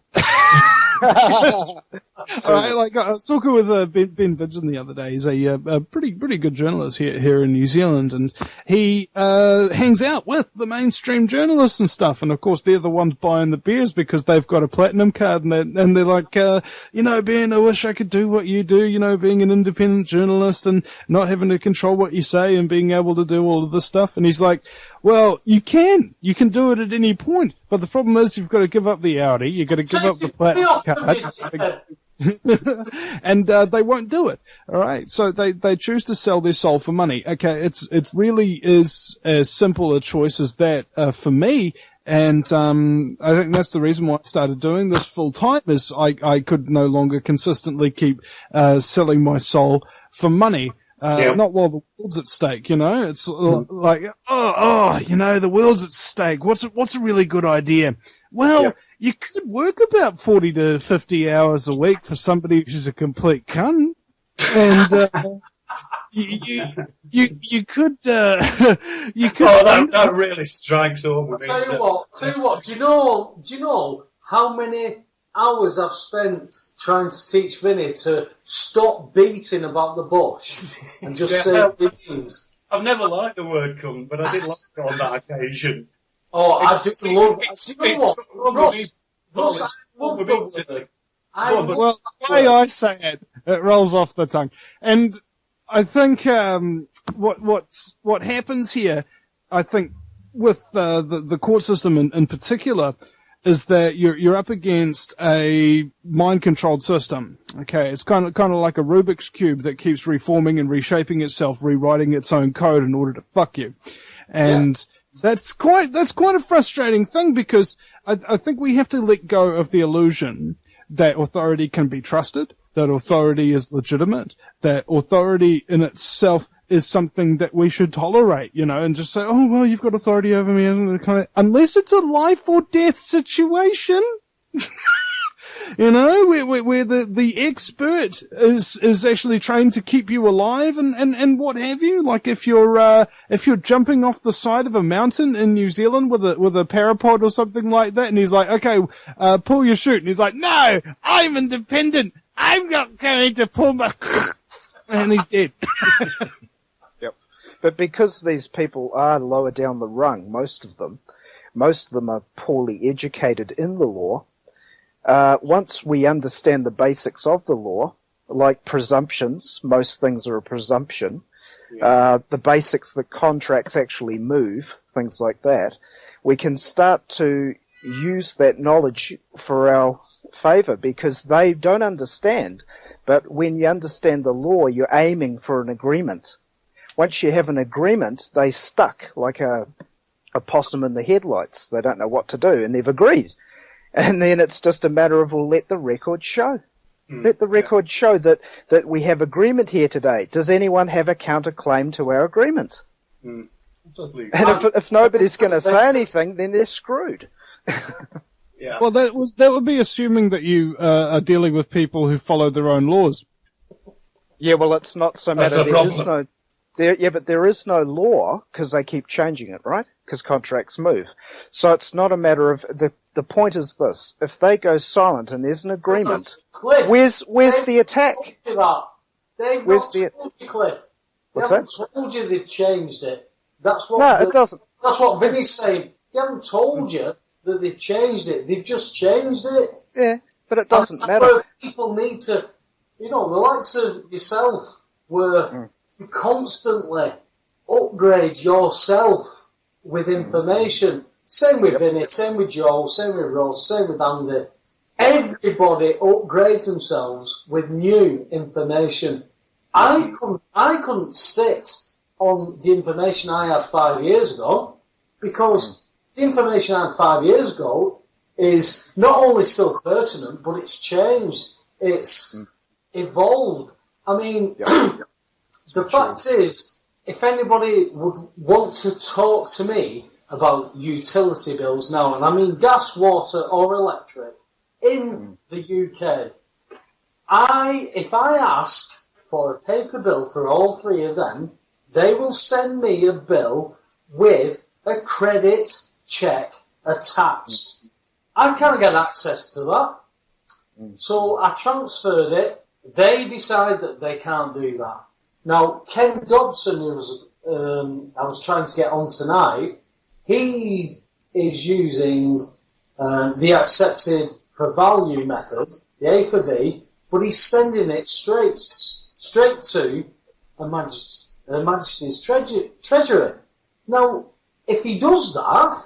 Right, like I was talking with Ben Vidgen the other day. He's a pretty good journalist here in New Zealand, and he hangs out with the mainstream journalists and stuff. And of course, they're the ones buying the beers because they've got a platinum card, and they're like, Ben, I wish I could do what you do. Being an independent journalist and not having to control what you say and being able to do all of this stuff. And he's like, well, you can do it at any point, but the problem is you've got to give up the Audi, you've got to give up the platinum card, and they won't do it. All right, so they choose to sell their soul for money. Okay, it really is as simple a choice as that for me. And I think that's the reason why I started doing this full time. Is I could no longer consistently keep selling my soul for money. Not while the world's at stake, It's like, the world's at stake. What's a really good idea? Well, you could work about 40 to 50 hours a week for somebody who's a complete cunt. And, you could, that really strikes home with me. Tell you what, do you know how many hours I've spent trying to teach Vinny to stop beating about the bush and just say things. I've never liked the word cunt, but I did like it on that occasion. Oh, I just love it. Well, the way I say it rolls off the tongue. And I think what happens here, I think, with the court system in particular, is that you're up against a mind-controlled system. Okay, it's kind of like a Rubik's Cube that keeps reforming and reshaping itself, rewriting its own code in order to fuck you. And that's quite a frustrating thing, because I think we have to let go of the illusion that authority can be trusted, that authority is legitimate, that authority in itself is something that we should tolerate, and just say, oh, well, you've got authority over me, and unless it's a life or death situation, where the expert is actually trained to keep you alive and what have you. Like if you're jumping off the side of a mountain in New Zealand with a parapod or something like that, and he's like, okay, pull your chute, and he's like, no, I'm independent, I'm not going to pull my, and he's dead. But because these people are lower down the rung, most of them are poorly educated in the law. Once we understand the basics of the law, like presumptions, most things are a presumption, the basics that contracts actually move, things like that, we can start to use that knowledge for our favour, because they don't understand. But when you understand the law, you're aiming for an agreement. Once you have an agreement, they stuck like a possum in the headlights. They don't know what to do, and they've agreed. And then it's just a matter of, well, let the record show. Let the record show that we have agreement here today. Does anyone have a counterclaim to our agreement? Totally. And if nobody's going to say anything, then they're screwed. Yeah. Well, that would be assuming that you are dealing with people who follow their own laws. Yeah, well, it's not so That's matter. the problem. But there is no law, because they keep changing it, right? Because contracts move. So it's not a matter of, the point is this: if they go silent and there's an agreement, Cliff, where's the attack? They've not told you, Cliff. They What's haven't that? told you they've changed it. That's what. No, it doesn't. That's what Vinny's saying. They haven't told you that they've changed it. They've just changed it. Yeah, but it doesn't That's matter. where people need to, the likes of yourself, where you constantly upgrade yourself with information. Same with Vinny, same with Joe, same with Ross, same with Andy. Everybody upgrades themselves with new information. I couldn't sit on the information I had 5 years ago, because the information I had 5 years ago is not only still pertinent, but it's changed. It's evolved. I mean, the fact is, if anybody would want to talk to me about utility bills now, and I mean gas, water or electric, in the UK, if I ask for a paper bill for all three of them, they will send me a bill with a credit check attached. I can't get access to that. So I transferred it. They decide that they can't do that. Now, Ken Dobson, who I was trying to get on tonight, he is using the accepted for value method, the A for V, but he's sending it straight to Her Majesty's Treasury. Now, if he does that,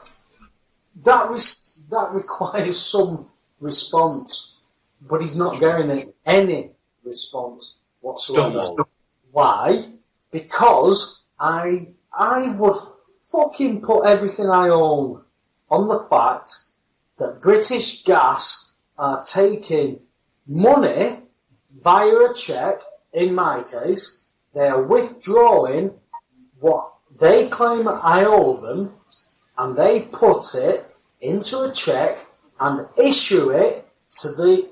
that requires some response, but he's not getting any response whatsoever. Why? Because I would fucking put everything I own on the fact that British Gas are taking money via a cheque. In my case, they are withdrawing what they claim I owe them, and they put it into a cheque and issue it to the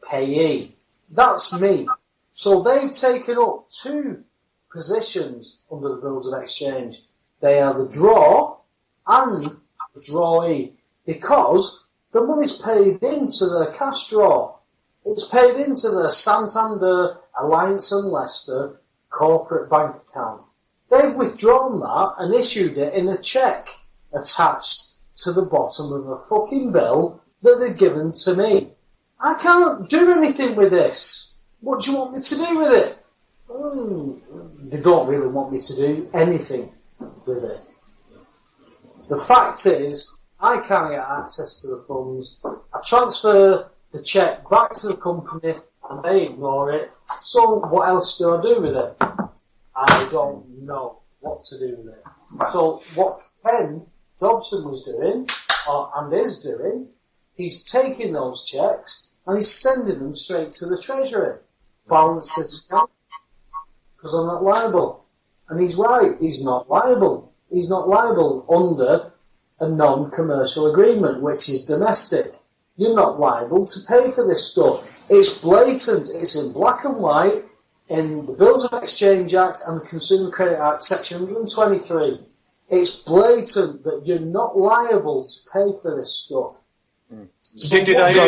payee. That's me. So they've taken up two positions under the Bills of Exchange. They are the draw and the drawee, because the money's paid into their cash draw. It's paid into their Santander, Alliance and Leicester corporate bank account. They've withdrawn that and issued it in a cheque attached to the bottom of a fucking bill that they've given to me. I can't do anything with this. What do you want me to do with it? They don't really want me to do anything with it. The fact is, I can't get access to the funds. I transfer the cheque back to the company and they ignore it. So what else do I do with it? I don't know what to do with it. So what Ken Dobson was doing, and is doing, he's taking those cheques and he's sending them straight to the Treasury. Balance this account. Because I'm not liable. And he's right, he's not liable. He's not liable under a non-commercial agreement, which is domestic. You're not liable to pay for this stuff. It's blatant, it's in black and white, in the Bills of Exchange Act and the Consumer Credit Act, Section 123. It's blatant that you're not liable to pay for this stuff. So did I hear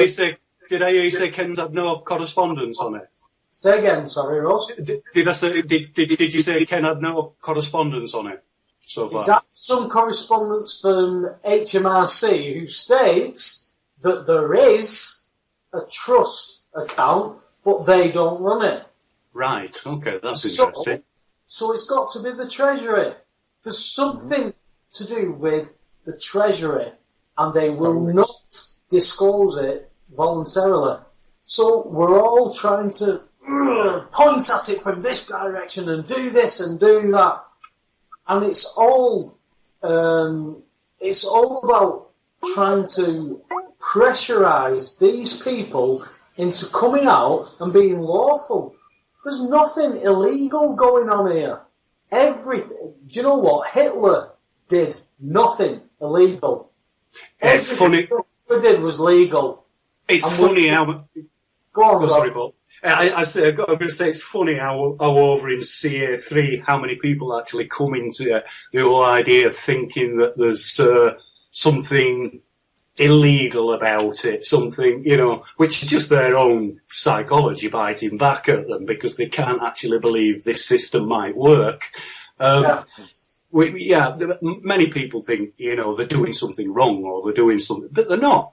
you say Ken's had no correspondence on it? Say again, sorry, Ross. Did you say Ken had no correspondence on it so far? He's had some correspondence from HMRC who states that there is a trust account, but they don't run it. Right, okay, that's interesting. So it's got to be the Treasury. There's something to do with the Treasury, and they will not disclose it voluntarily. So we're all trying to point at it from this direction and do this and do that, and it's all about trying to pressurise these people into coming out and being lawful. There's nothing illegal going on here. Everything. Do you know what? Hitler did nothing illegal. It's funny. Hitler did was legal. It's funny how. Go on, Rob. Sorry, Paul. I'm going to say it's funny how over in CA3 how many people actually come into the whole idea of thinking that there's something illegal about it, something, which is just their own psychology biting back at them because they can't actually believe this system might work. Many people think, they're doing something wrong or they're doing something, but they're not.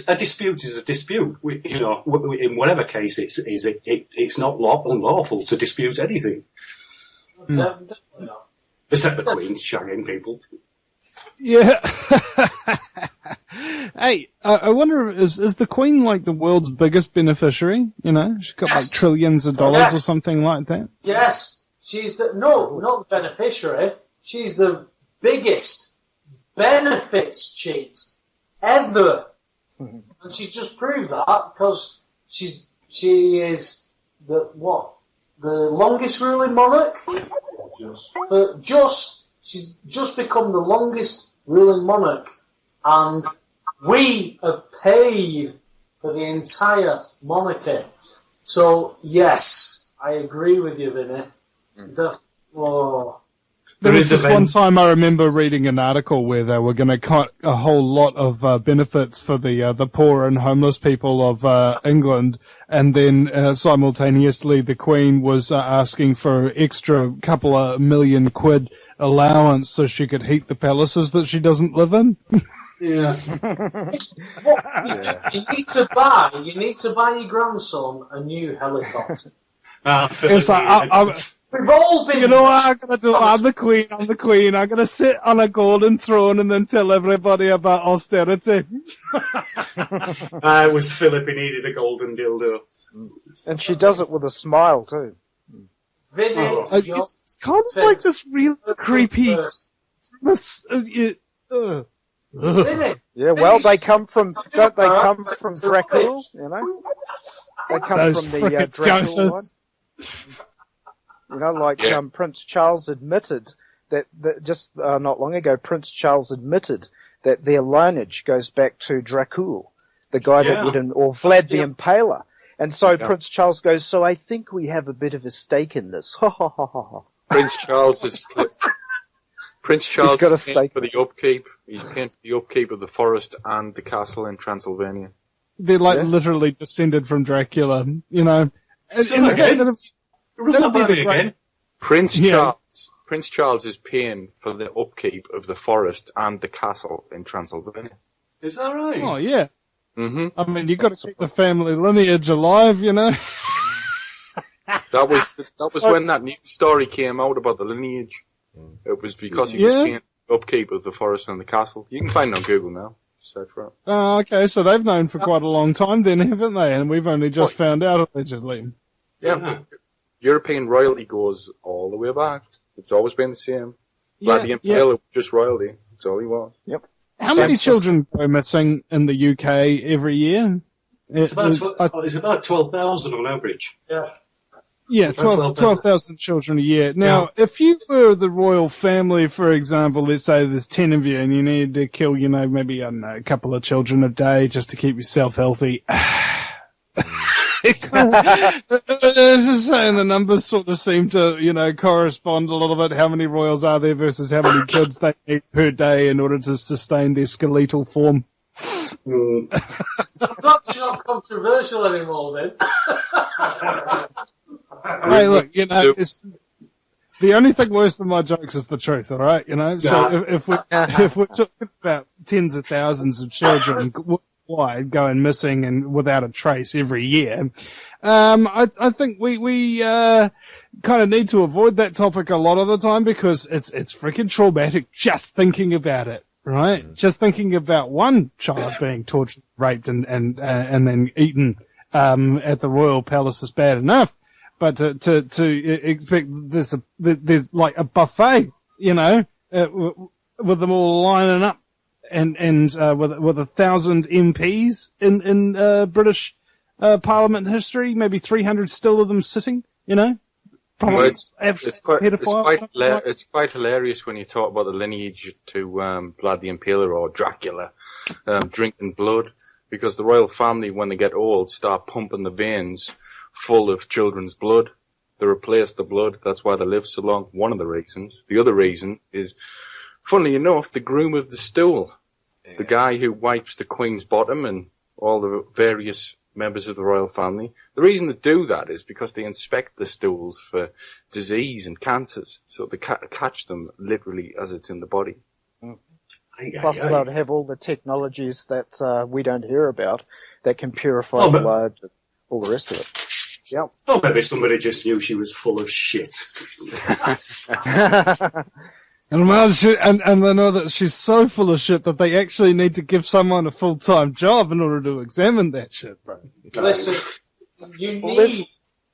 A dispute is a dispute. In whatever case it's not unlawful to dispute anything. Definitely not. Except the Queen shagging people. Yeah. Hey, I wonder, is the Queen like the world's biggest beneficiary? She's got like trillions of dollars or something like that. Yes. She's not the beneficiary. She's the biggest benefits cheat ever. And she just proved that because she is the longest ruling monarch? She's just become the longest ruling monarch, and we are paid for the entire monarchy. So yes, I agree with you, Vinny. There was this one time I remember reading an article where they were going to cut a whole lot of benefits for the poor and homeless people of England, and then simultaneously the Queen was asking for extra couple of million quid allowance so she could heat the palaces that she doesn't live in. Yeah. You need to buy your grandson a new helicopter. It's like, we've all been. You know what I'm gonna do? I'm the Queen. I'm gonna sit on a golden throne and then tell everybody about austerity. It was Philip who needed a golden dildo. And she does it with a smile too. Vinny, it's kind of like this real creepy. Vinny, yeah, well, they come from Dracul, They come from the Dracul one. Prince Charles admitted that just not long ago, Prince Charles admitted that their lineage goes back to Dracul, the guy that would, or Vlad the Impaler. And so Prince Charles goes, so I think we have a bit of a stake in this. Ha ha ha ha ha. Prince Charles He's got a stake for the upkeep. He's paying for the upkeep of the forest and the castle in Transylvania. They're literally descended from Dracula, Again. Prince Charles is paying for the upkeep of the forest and the castle in Transylvania. Is that right? Oh yeah. Mm-hmm. I mean, you've got to keep the family lineage alive, That was when that news story came out about the lineage. It was because he was paying upkeep of the forest and the castle. You can find it on Google now. Search for it. Oh, okay, so they've known for quite a long time then, haven't they? And we've only just found out, allegedly. Yeah. European royalty goes all the way back. It's always been the same. Vlad the Impaler was just royalty. That's all he was. Yep. How many children go missing in the UK every year? It's about 12,000 on average. Yeah. Yeah, 12,000 children a year. Now, if you were the royal family, for example, let's say there's 10 of you and you need to kill, maybe, I don't know, a couple of children a day just to keep yourself healthy. It's just saying the numbers sort of seem to, correspond a little bit. How many royals are there versus how many kids they need per day in order to sustain their skeletal form? That's not controversial anymore, then. Hey, look, it's the only thing worse than my jokes is the truth, all right? So if we're talking about tens of thousands of children going missing and without a trace every year, I think we kind of need to avoid that topic a lot of the time because it's freaking traumatic just thinking about it, right? Just thinking about one child being tortured, raped, and then eaten at the royal palace is bad enough. But to expect there's like a buffet, with them all lining up and with 1,000 MPs in British Parliament history, maybe 300 still of them sitting, Probably it's quite hilarious when you talk about the lineage to Vlad the Impaler or Dracula drinking blood, because the royal family, when they get old, start pumping the veins full of children's blood. They replace the blood. That's why they live so long. One of the reasons. The other reason is, funnily enough, the groom of the stool. Yeah. The guy who wipes the Queen's bottom and all the various members of the royal family. The reason they do that is because they inspect the stools for disease and cancers. So they catch them literally as it's in the body. Plus they'll have all the technologies that we don't hear about that can purify blood and all the rest of it. Yeah. Oh, maybe somebody just knew she was full of shit. And they know that she's so full of shit that they actually need to give someone a full-time job in order to examine that shit, bro. Listen, you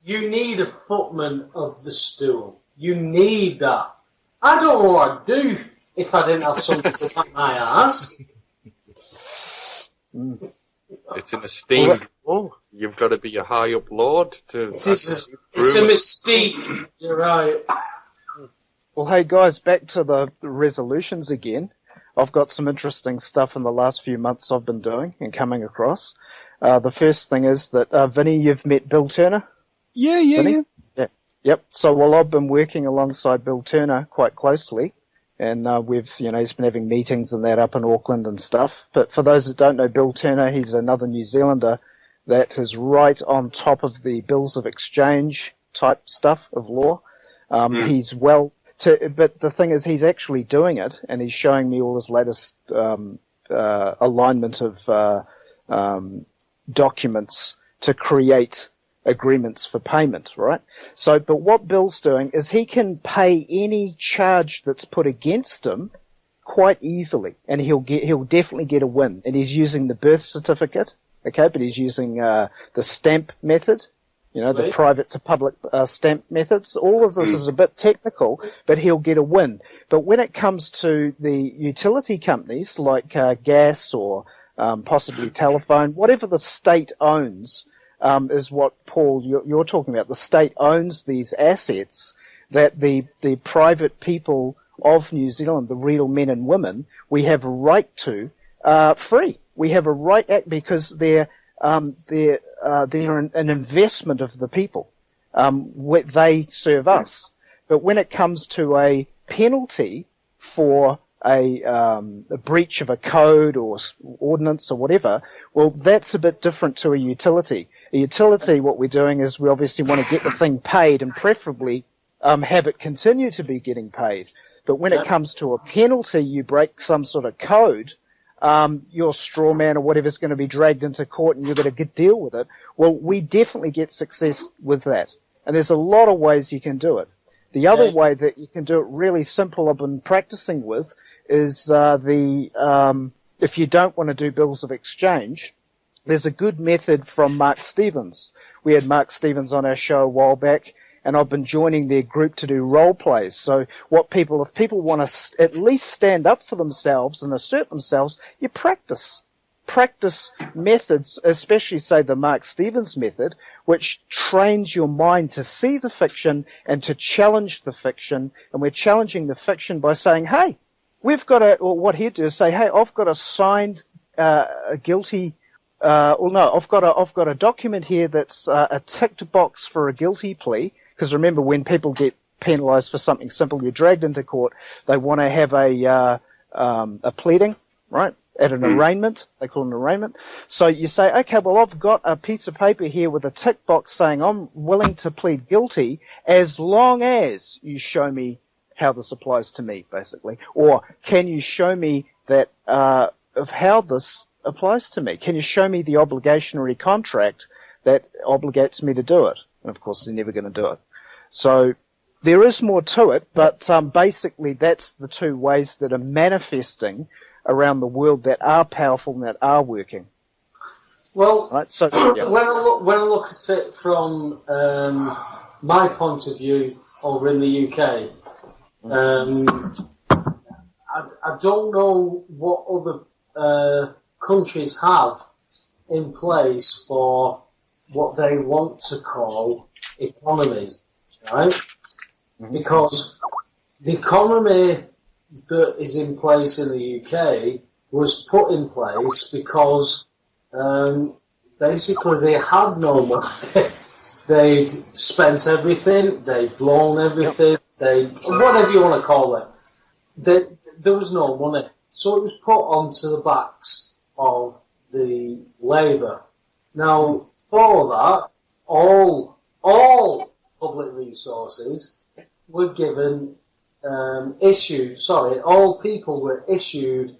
need a footman of the stool. You need that. I don't know what I'd do if I didn't have something to pat my ass. It's an esteemed role. You've got to be a high up lord to. It's a mystique. You're right. Well, hey guys, back to the resolutions again. I've got some interesting stuff in the last few months I've been doing and coming across. The first thing is that Vinny, you've met Bill Turner. Yeah. Yep. So I've been working alongside Bill Turner quite closely. And he's been having meetings and that up in Auckland and stuff. But for those that don't know Bill Turner, he's another New Zealander that is right on top of the bills of exchange type stuff of law. He's but the thing is, he's actually doing it, and he's showing me all his latest alignment of documents to create agreements for payment, right? So, but what Bill's doing is he can pay any charge that's put against him quite easily, and he'll definitely get a win. And he's using the birth certificate, okay, but he's using the stamp method, the private to public stamp methods. All of this is a bit technical, but he'll get a win. But when it comes to the utility companies like gas or possibly telephone, whatever the state owns, is what, Paul, you're talking about. The state owns these assets that the private people of New Zealand, the real men and women, we have a right to free. We have a right because they're an investment of the people. They serve us. But when it comes to a penalty for a breach of a code or ordinance or whatever, well, that's a bit different to a utility. A utility, what we're doing is we obviously want to get the thing paid and preferably have it continue to be getting paid. But when it comes to a penalty, you break some sort of code, your straw man or whatever is going to be dragged into court and you're going to deal with it. Well, we definitely get success with that. And there's a lot of ways you can do it. The other way that you can do it really simple I've been practicing with is if you don't want to do bills of exchange, there's a good method from Mark Stevens. We had Mark Stevens on our show a while back, and I've been joining their group to do role plays. So if people want to at least stand up for themselves and assert themselves, you practice. Practice methods, especially say the Mark Stevens method, which trains your mind to see the fiction and to challenge the fiction. And we're challenging the fiction by saying, hey, we've got what he'd do is say, hey, I've got a signed, guilty, I've got a document here that's a ticked box for a guilty plea. Because remember, when people get penalised for something simple, you're dragged into court. They want to have a pleading, right? At an arraignment, they call it an arraignment. So you say, okay, well, I've got a piece of paper here with a tick box saying I'm willing to plead guilty as long as you show me how this applies to me, basically. Or can you show me that of how this applies to me? Can you show me the obligationary contract that obligates me to do it? And of course, they're never going to do it. So there is more to it, but basically that's the two ways that are manifesting around the world that are powerful and that are working. Well, right? So, yeah. when I look at it from my point of view over in the UK, I don't know what other countries have in place for what they want to call economies, right? Because the economy that is in place in the UK was put in place because basically they had no money. They'd spent everything, they'd blown everything, whatever you want to call it. There was no money. So it was put onto the backs of the labour. Now, for that, all public resources were given, all people were issued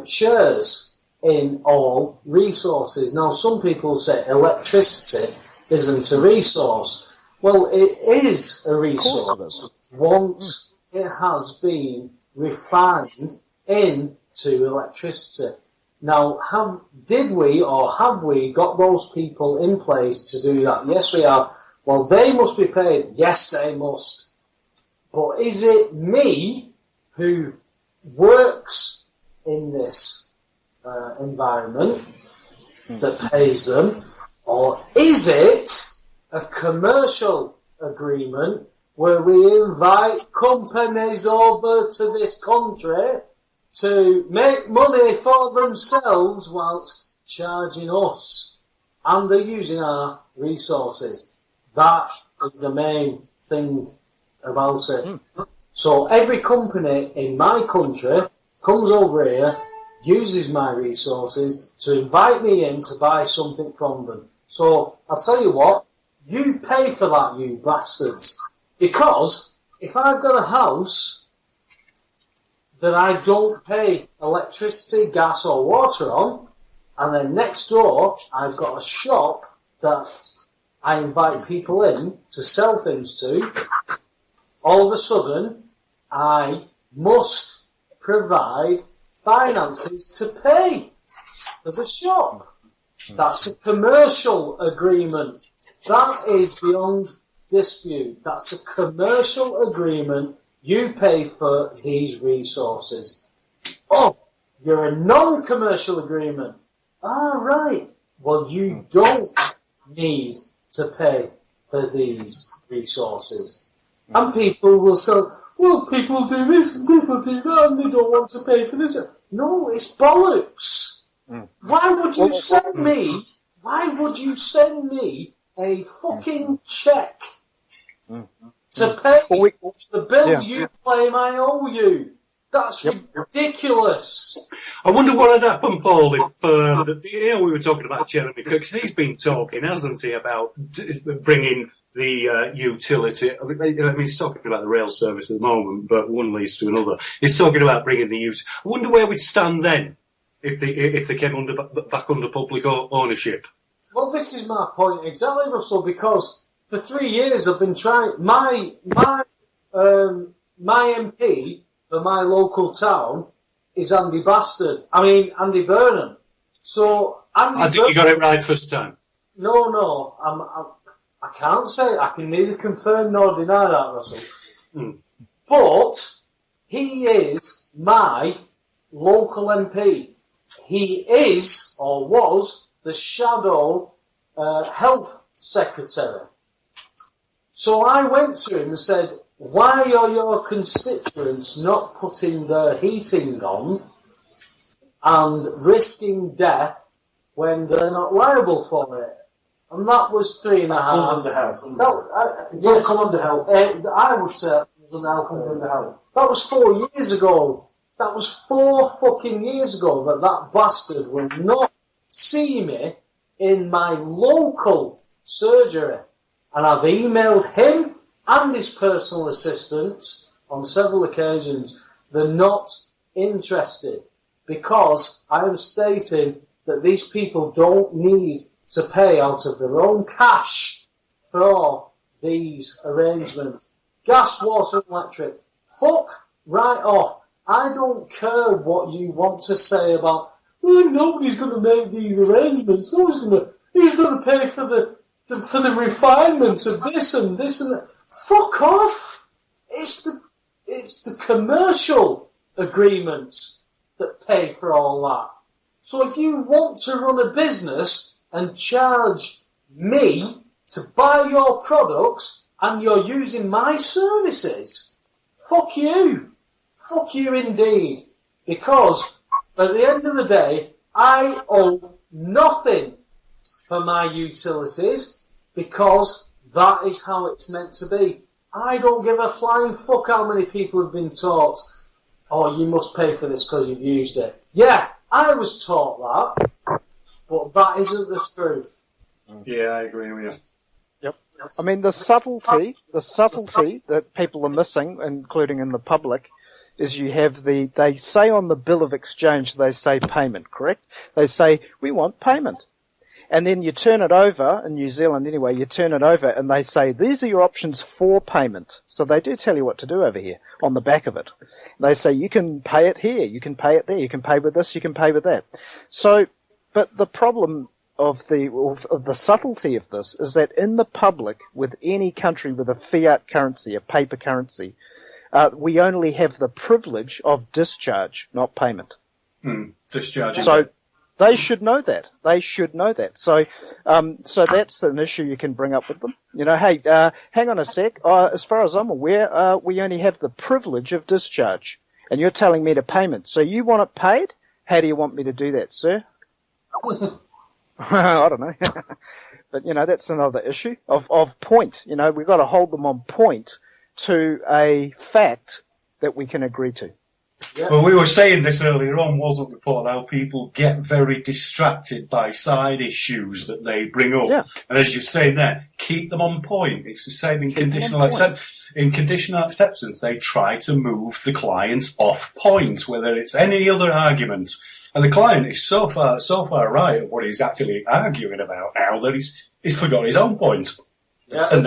shares in all resources. Now, some people say electricity isn't a resource. Well, it is a resource once it has been refined into electricity. Now, have we got those people in place to do that? Yes, we have. Well, they must be paid. Yes, they must. But is it me who works in this environment that pays them, or is it a commercial agreement where we invite companies over to this country to make money for themselves whilst charging us, and they're using our resources? That is the main thing about it. So every company in my country comes over here, uses my resources to invite me in to buy something from them. So I'll tell you what, you pay for that, you bastards. Because if I've got a house that I don't pay electricity, gas or water on, and then next door I've got a shop that I invite people in to sell things to, all of a sudden I must provide finances to pay for the shop. That's a commercial agreement. That is beyond dispute. That's a commercial agreement. You pay for these resources. Oh, you're a non-commercial agreement. Ah, right. Well, you don't need to pay for these resources. And people will say, well, people do this and people do that and they don't want to pay for this. No, it's bollocks. Why would you send me a fucking cheque to pay the bill you claim I owe you? That's ridiculous. I wonder what had happened, Paul, if, we were talking about Jeremy Cook, because he's been talking, hasn't he, about bringing the utility. I mean, he's talking about the rail service at the moment, but one leads to another. He's talking about bringing the use. I wonder where we'd stand then if they came back under public ownership. Well, this is my point exactly, Russell, because for 3 years I've been trying. My MP for my local town is Andy Burnham. So I think you got it right first time. No, I can't say. I can neither confirm nor deny that, Russell. But he is my local MP. He is, or was, the shadow health secretary. So I went to him and said, why are your constituents not putting their heating on and risking death when they're not liable for it? And that was 3.5. Under health. Yes, come under health. I would say it was now come under health. That was 4 years ago. That was 4 fucking years ago that bastard will not see me in my local surgery. And I've emailed him and his personal assistants on several occasions. They're not interested because I am stating that these people don't need to pay out of their own cash for these arrangements. Gas, water, and electric. Fuck right off. I don't care what you want to say about, nobody's going to make these arrangements. Who's going to pay for the refinement of this and that? Fuck off! It's the commercial agreements that pay for all that. So if you want to run a business and charge me to buy your products and you're using my services, fuck you. Fuck you indeed. Because at the end of the day, I owe nothing for my utilities because that is how it's meant to be. I don't give a flying fuck how many people have been taught, you must pay for this because you've used it. Yeah, I was taught that, but that isn't the truth. Yeah, I agree with you. Yep. I mean, the subtlety that people are missing, including in the public, is you have they say on the bill of exchange, they say payment, correct? They say, we want payment. And then you turn it over, in New Zealand anyway, you turn it over and they say, these are your options for payment. So they do tell you what to do over here, on the back of it. They say, you can pay it here, you can pay it there, you can pay with this, you can pay with that. So, but the problem of the subtlety of this is that in the public, with any country with a fiat currency, a paper currency, we only have the privilege of discharge, not payment. Discharging. So they should know that. So, so that's an issue you can bring up with them. Hey, hang on a sec. As far as I'm aware, we only have the privilege of discharge, and you're telling me to payment. So you want it paid? How do you want me to do that, sir? I don't know. But, that's another issue of point. We've got to hold them on point to a fact that we can agree to. Yeah. Well, we were saying this earlier on, wasn't we, Paul, how people get very distracted by side issues that they bring up. Yeah. And as you're saying there, keep them on point. It's the same in conditional acceptance. In conditional acceptance, they try to move the clients off point, whether it's any other argument. And the client is so far right of what he's actually arguing about now that he's forgot his own point. Yeah. And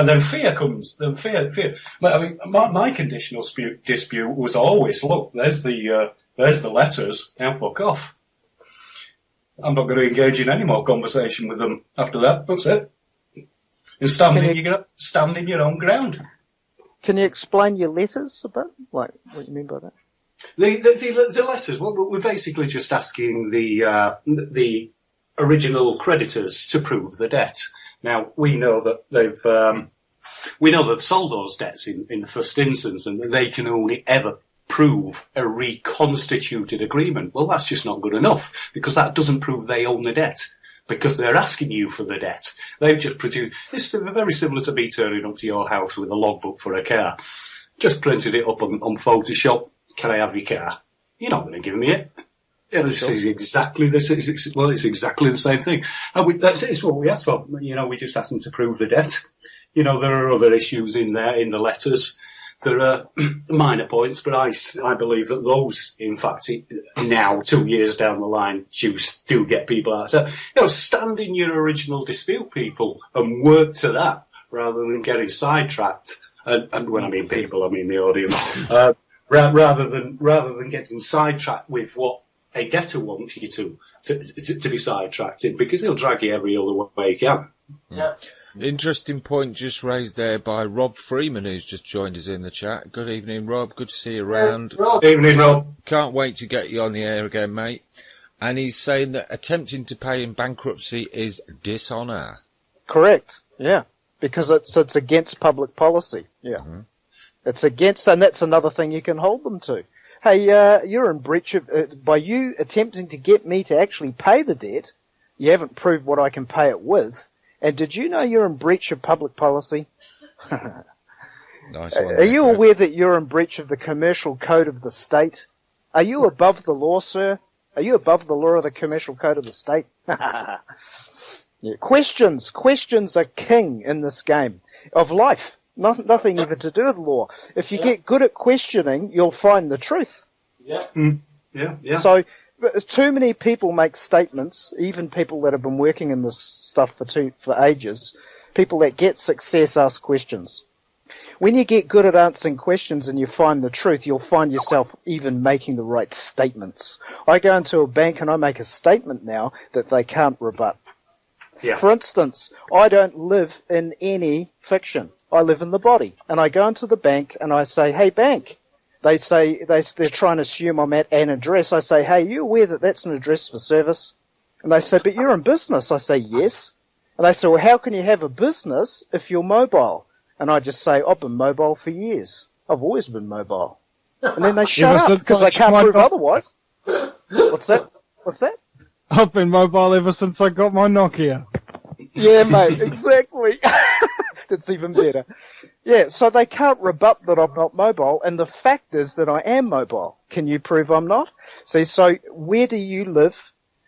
then fear comes. Then fear. But I mean, my conditional dispute was always, look, there's the letters. Now fuck off. I'm not going to engage in any more conversation with them after that. That's it. And stand in your own ground. Can you explain your letters a bit? Like, what you mean by that? The letters. Well, we're basically just asking the original creditors to prove the debt. Now, we know that they've sold those debts in the first instance, and they can only ever prove a reconstituted agreement. Well, that's just not good enough, because that doesn't prove they own the debt, because they're asking you for the debt. They've just produced, it's very similar to me turning up to your house with a logbook for a car. Just printed it up on Photoshop. Can I have your car? You're not going to give me it. Yeah, this is exactly this. It's exactly the same thing. And it's what we asked for. We just asked them to prove the debt. There are other issues in there in the letters. There are minor points, but I believe that those, in fact, now 2 years down the line, do get people out. So, stand in your original dispute, people, and work to that rather than getting sidetracked. And when I mean people, I mean the audience. rather than getting sidetracked with what a debtor wants you to be sidetracked in, because he'll drag you every other way he can. Yeah. Interesting point just raised there by Rob Freeman, who's just joined us in the chat. Good evening, Rob. Good to see you around. Rob. Evening, Rob. Can't wait to get you on the air again, mate. And he's saying that attempting to pay in bankruptcy is dishonour. Correct. Yeah, because it's against public policy. Yeah, it's against, and that's another thing you can hold them to. Hey, you're in breach of by you attempting to get me to actually pay the debt. You haven't proved what I can pay it with. And did you know you're in breach of public policy? Nice one. Are you aware that you're in breach of the commercial code of the state? Are you above the law, sir? Are you above the law of the commercial code of the state? Yeah. Questions are king in this game of life. Nothing even to do with law. If you get good at questioning, you'll find the truth. Yeah. Yeah. So, too many people make statements, even people that have been working in this stuff for ages, people that get success ask questions. When you get good at answering questions and you find the truth, you'll find yourself even making the right statements. I go into a bank and I make a statement now that they can't rebut. Yeah. For instance, I don't live in any fiction. I live in the body. And I go into the bank and I say, hey, bank. They say, they're trying to assume I'm at an address. I say, hey, you aware that that's an address for service? And they say, but you're in business. I say, yes. And they say, well, how can you have a business if you're mobile? And I just say, I've been mobile for years. I've always been mobile. And then they shut up because they can't prove otherwise. What's that? I've been mobile ever since I got my Nokia. Yeah, mate, exactly. That's even better. Yeah, so they can't rebut that I'm not mobile, and the fact is that I am mobile. Can you prove I'm not? See, so where do you live,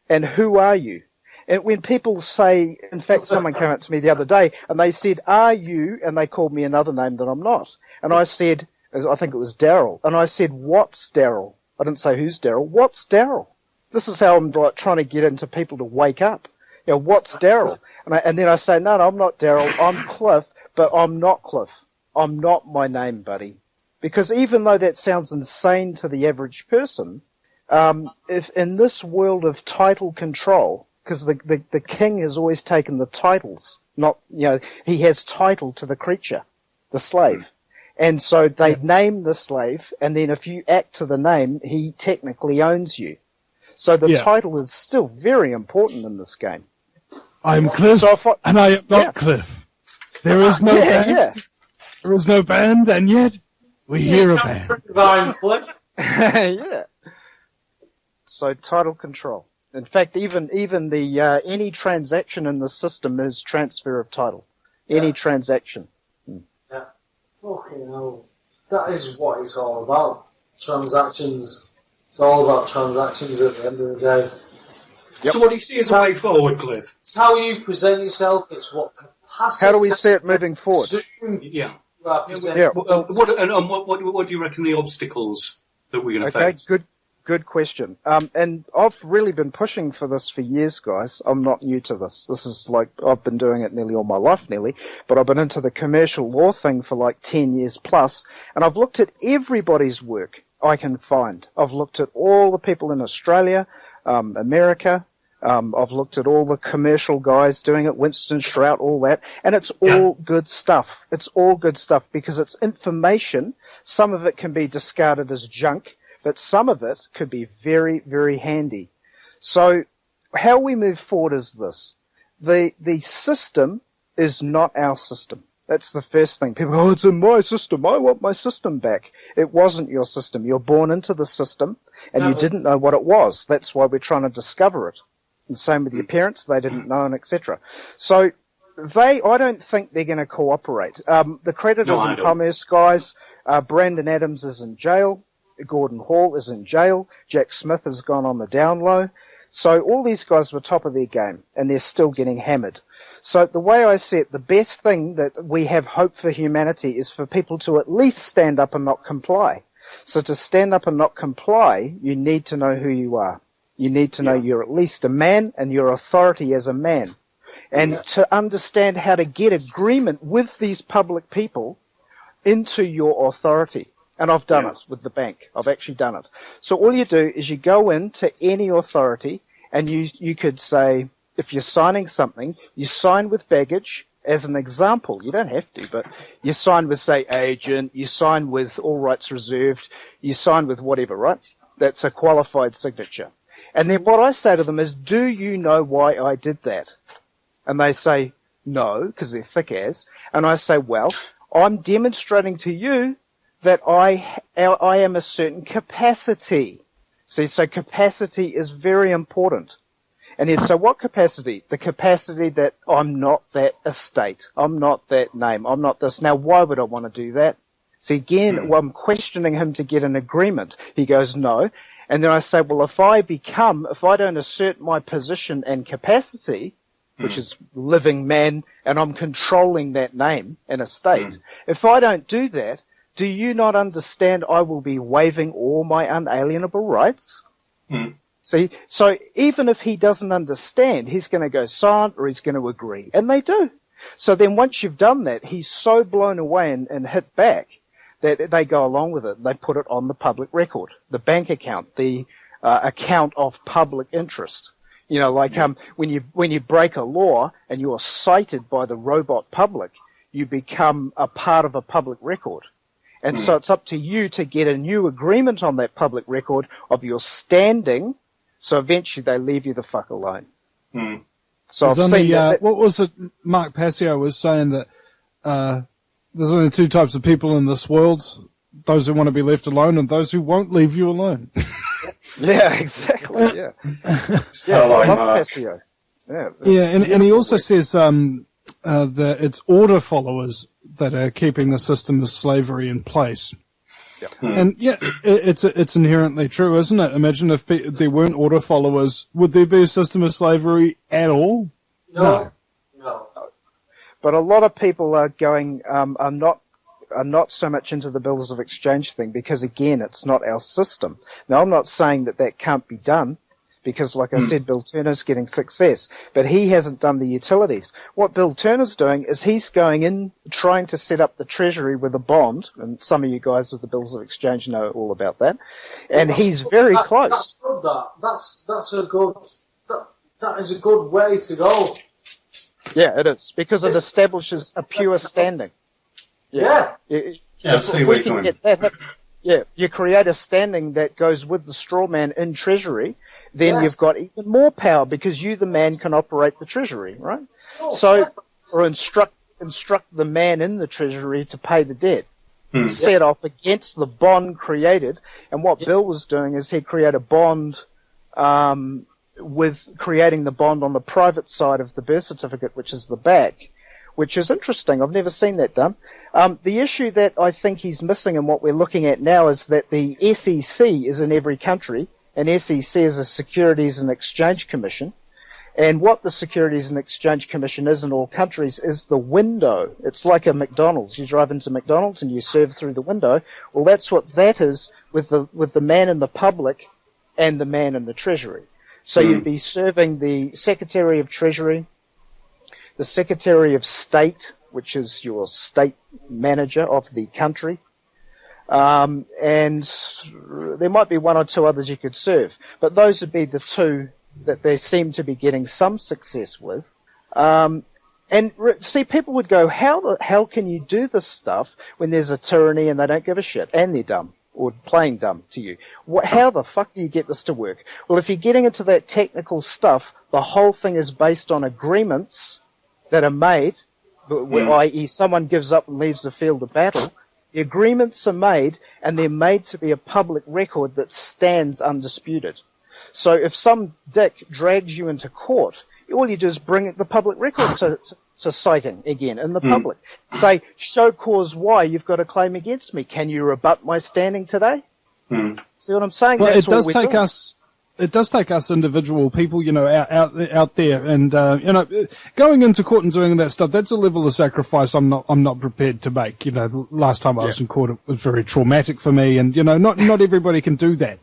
and who are you? And when people say, in fact, someone came up to me the other day, and they said, are you, and they called me another name that I'm not. And I said, I think it was Daryl, and I said, what's Daryl? I didn't say who's Daryl, what's Daryl? This is how I'm like trying to get into people to wake up. You know, what's Daryl? And then I say, no, I'm not Daryl, I'm Cliff, but I'm not Cliff. I'm not my name, buddy. Because even though that sounds insane to the average person, if in this world of title control, because the king has always taken the titles, he has title to the creature, the slave. And so they name the slave, and then if you act to the name, he technically owns you. So the title is still very important in this game. I'm Cliff, and I am not Cliff. There is no band. There is no band, and yet we hear a band. I'm Cliff. Yeah. So title control. In fact, even the any transaction in the system is transfer of title. Any transaction. Yeah. Fucking hell. That is what it's all about. Transactions. It's all about transactions at the end of the day. Yep. So what do you see as a way forward, Cliff? It's how you present yourself. It's what capacity. How do we see it moving forward? Yeah. Yeah. What do you reckon the obstacles that we're going to face? Good question. And I've really been pushing for this for years, guys. I'm not new to this. This is like, I've been doing it nearly all my life, but I've been into the commercial law thing for like 10 years plus, and I've looked at everybody's work I can find. I've looked at all the people in Australia, America. I've looked at all the commercial guys doing it, Winston Strout, all that, and it's all good stuff. It's all good stuff because it's information. Some of it can be discarded as junk, but some of it could be very, very handy. So how we move forward is this. The system is not our system. That's the first thing. People go, it's in my system. I want my system back. It wasn't your system. You're born into the system, and you didn't know what it was. That's why we're trying to discover it. And same with your parents. They didn't know, and etc. So I don't think they're going to cooperate. The creditors and commerce guys, Brandon Adams is in jail. Gordon Hall is in jail. Jack Smith has gone on the down low. So all these guys were top of their game, and they're still getting hammered. So the way I see it, the best thing that we have hope for humanity is for people to at least stand up and not comply. So to stand up and not comply, you need to know who you are. You need to know you're at least a man and your authority as a man. And to understand how to get agreement with these public people into your authority. And I've done it with the bank. I've actually done it. So all you do is you go into any authority and you could say, if you're signing something, you sign with baggage as an example. You don't have to, but you sign with, say, agent, you sign with all rights reserved, you sign with whatever, right? That's a qualified signature. And then what I say to them is, do you know why I did that? And they say, no, because they're thick as. And I say, well, I'm demonstrating to you that I am a certain capacity. See, so capacity is very important. And so what capacity? The capacity that I'm not that estate. I'm not that name. I'm not this. Now, why would I want to do that? See, again, I'm questioning him to get an agreement. He goes, no. And then I say, well, if I don't assert my position and capacity, which is living man, and I'm controlling that name and estate, if I don't do that, do you not understand I will be waiving all my unalienable rights? See, so even if he doesn't understand, he's going to go silent or he's going to agree. And they do. So then once you've done that, he's so blown away and hit back that they go along with it. They put it on the public record, the bank account, the account of public interest. You know, like when you break a law and you are cited by the robot public, you become a part of a public record. And so it's up to you to get a new agreement on that public record of your standing, so eventually they leave you the fuck alone. So I've seen what was it? Mark Passio was saying that there's only two types of people in this world: those who want to be left alone and those who won't leave you alone. Yeah, exactly. Yeah, I love Passio. Yeah, and he also says that it's order followers that are keeping the system of slavery in place. And it's inherently true, isn't it? Imagine if there weren't order followers, would there be a system of slavery at all? No. But a lot of people are going, are not so much into the bills of exchange thing because, again, it's not our system. Now, I'm not saying that can't be done because, like I said, Bill Turner's getting success, but he hasn't done the utilities. What Bill Turner's doing is he's going in, trying to set up the Treasury with a bond, and some of you guys with the bills of exchange know all about that, and he's very close. That's good, that is a good way to go. Yeah, it is, because it establishes a pure standing. Yeah. We can get that. Yeah, you create a standing that goes with the straw man in Treasury, then you've got even more power because you, the man, can operate the Treasury, right? Or instruct the man in the Treasury to pay the debt. Set off against the bond created. And what Bill was doing is he created a bond with creating the bond on the private side of the birth certificate, which is the back, which is interesting. I've never seen that done. The issue that I think he's missing and what we're looking at now is that the SEC is in every country, and SEC is a Securities and Exchange Commission. And what the Securities and Exchange Commission is in all countries is the window. It's like a McDonald's. You drive into McDonald's and you serve through the window. Well, that's what that is with the man in the public and the man in the Treasury. So you'd be serving the Secretary of Treasury, the Secretary of State, which is your state manager of the country, and there might be one or two others you could serve, but those would be the two that they seem to be getting some success with. See, people would go, how the hell can you do this stuff when there's a tyranny and they don't give a shit and they're dumb or playing dumb to you? How the fuck do you get this to work? Well, if you're getting into that technical stuff, the whole thing is based on agreements that are made, i.e. someone gives up and leaves the field of battle. The agreements are made, and they're made to be a public record that stands undisputed. So if some dick drags you into court, all you do is bring the public record to citing again in the public. Say, show cause why you've got a claim against me. Can you rebut my standing today? See what I'm saying? Well, it does take us individual people, out there, and going into court and doing that stuff. That's a level of sacrifice I'm not prepared to make. Last time I was in court, it was very traumatic for me, and not everybody can do that.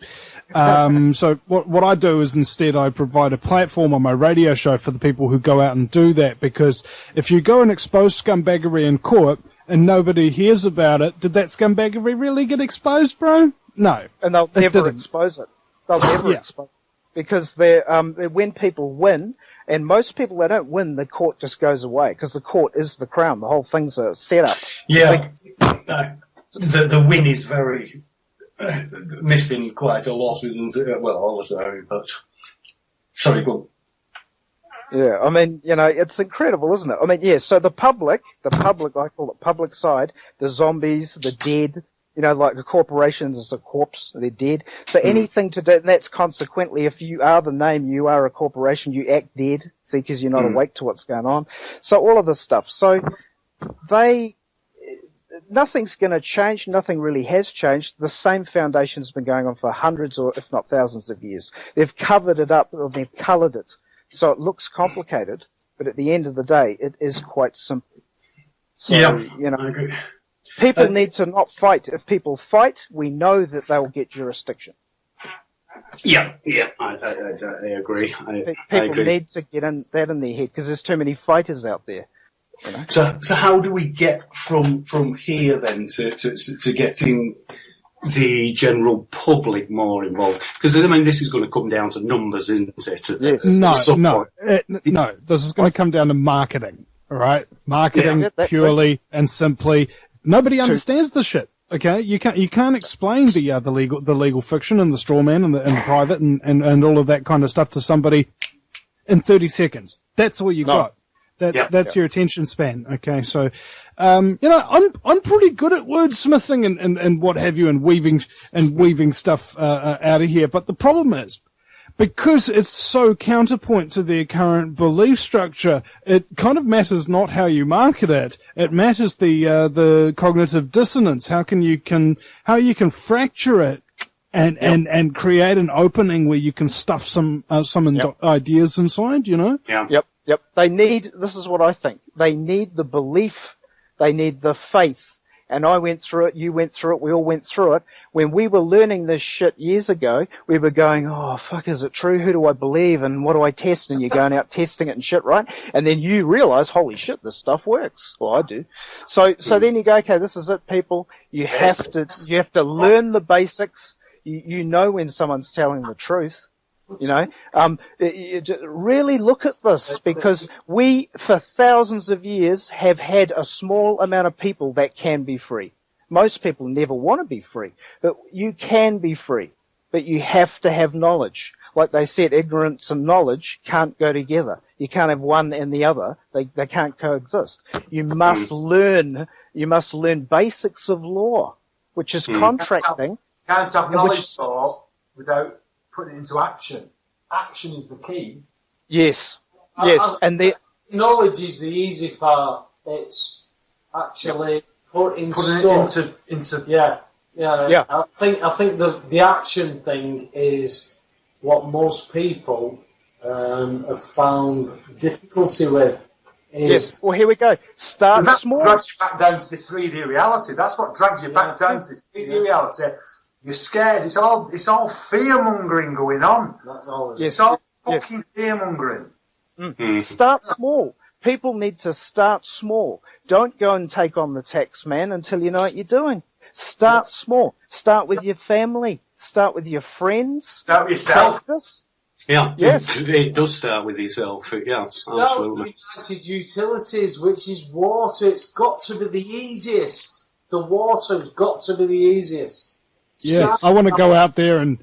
So what I do is instead I provide a platform on my radio show for the people who go out and do that, because if you go and expose scumbaggery in court and nobody hears about it, did that scumbag ever really get exposed, bro? No. And they'll never expose it. They'll never expose it. Because when people win, and most people, they don't win, the court just goes away, because the court is the crown. The whole thing's a setup. Yeah. The win is very missing quite a lot, all the time, but... Sorry, go on. Yeah, I mean, it's incredible, isn't it? I mean, so the public, I call it public side, the zombies, the dead, like the corporations is a corpse, they're dead. So anything to do, and that's consequently, if you are the name, you are a corporation, you act dead, see, because you're not awake to what's going on. So all of this stuff. So nothing's going to change, nothing really has changed. The same foundation's been going on for hundreds or if not thousands of years. They've covered it up, or they've coloured it. So it looks complicated, but at the end of the day, it is quite simple. So, I agree. People need to not fight. If people fight, we know that they'll get jurisdiction. Yeah, I agree. People need to get that in their head, because there's too many fighters out there. So how do we get from here then to getting the general public more involved? Because I mean, this is going to come down to numbers, isn't it? Yes. No. This is going to come down to marketing. All right, marketing purely and simply. Nobody understands the shit. Okay, you can't explain the legal fiction and the straw man and the private and all of that kind of stuff to somebody in 30 seconds. That's all you got. That's your attention span. Okay, so I'm pretty good at wordsmithing and what have you, and weaving stuff out of here. But the problem is, because it's so counterpoint to their current belief structure, it kind of matters not how you market it. It matters the cognitive dissonance. How you can fracture it and create an opening where you can stuff some ideas inside. Yep. This is what I think. They need the belief. They need the faith. And I went through it, you went through it, we all went through it. When we were learning this shit years ago, we were going, oh, fuck, is it true? Who do I believe? And what do I test? And you're going out testing it and shit, right? And then you realize, holy shit, this stuff works. Well, I do. So then you go, okay, this is it, people. You have to learn the basics. You know when someone's telling the truth. Really look at this, because we, for thousands of years, have had a small amount of people that can be free. Most people never want to be free, but you can be free, but you have to have knowledge. Like they said, ignorance and knowledge can't go together. You can't have one and the other. They can't coexist. You must learn basics of law, which is contracting. Can't have knowledge without putting it into action. Action is the key. Yes. And the knowledge is the easy part. It's actually putting stuff into. Yeah. I think the action thing is what most people have found difficulty with. Yes. Well, here we go. Start small. That's what drags you back down to this 3D reality. That's what drags you back down to this 3D reality. You're scared. It's all fear mongering going on. That's all. It's all fucking fear mongering. Mm-hmm. Start small. People need to start small. Don't go and take on the tax man until you know what you're doing. Start small. Start with your family. Start with your friends. Start with yourself. Yeah. Yes. It does start with yourself. Yeah. Start Absolutely. with United Utilities, which is water. It's got to be the easiest. The water's got to be the easiest. Yeah, I want to go out there and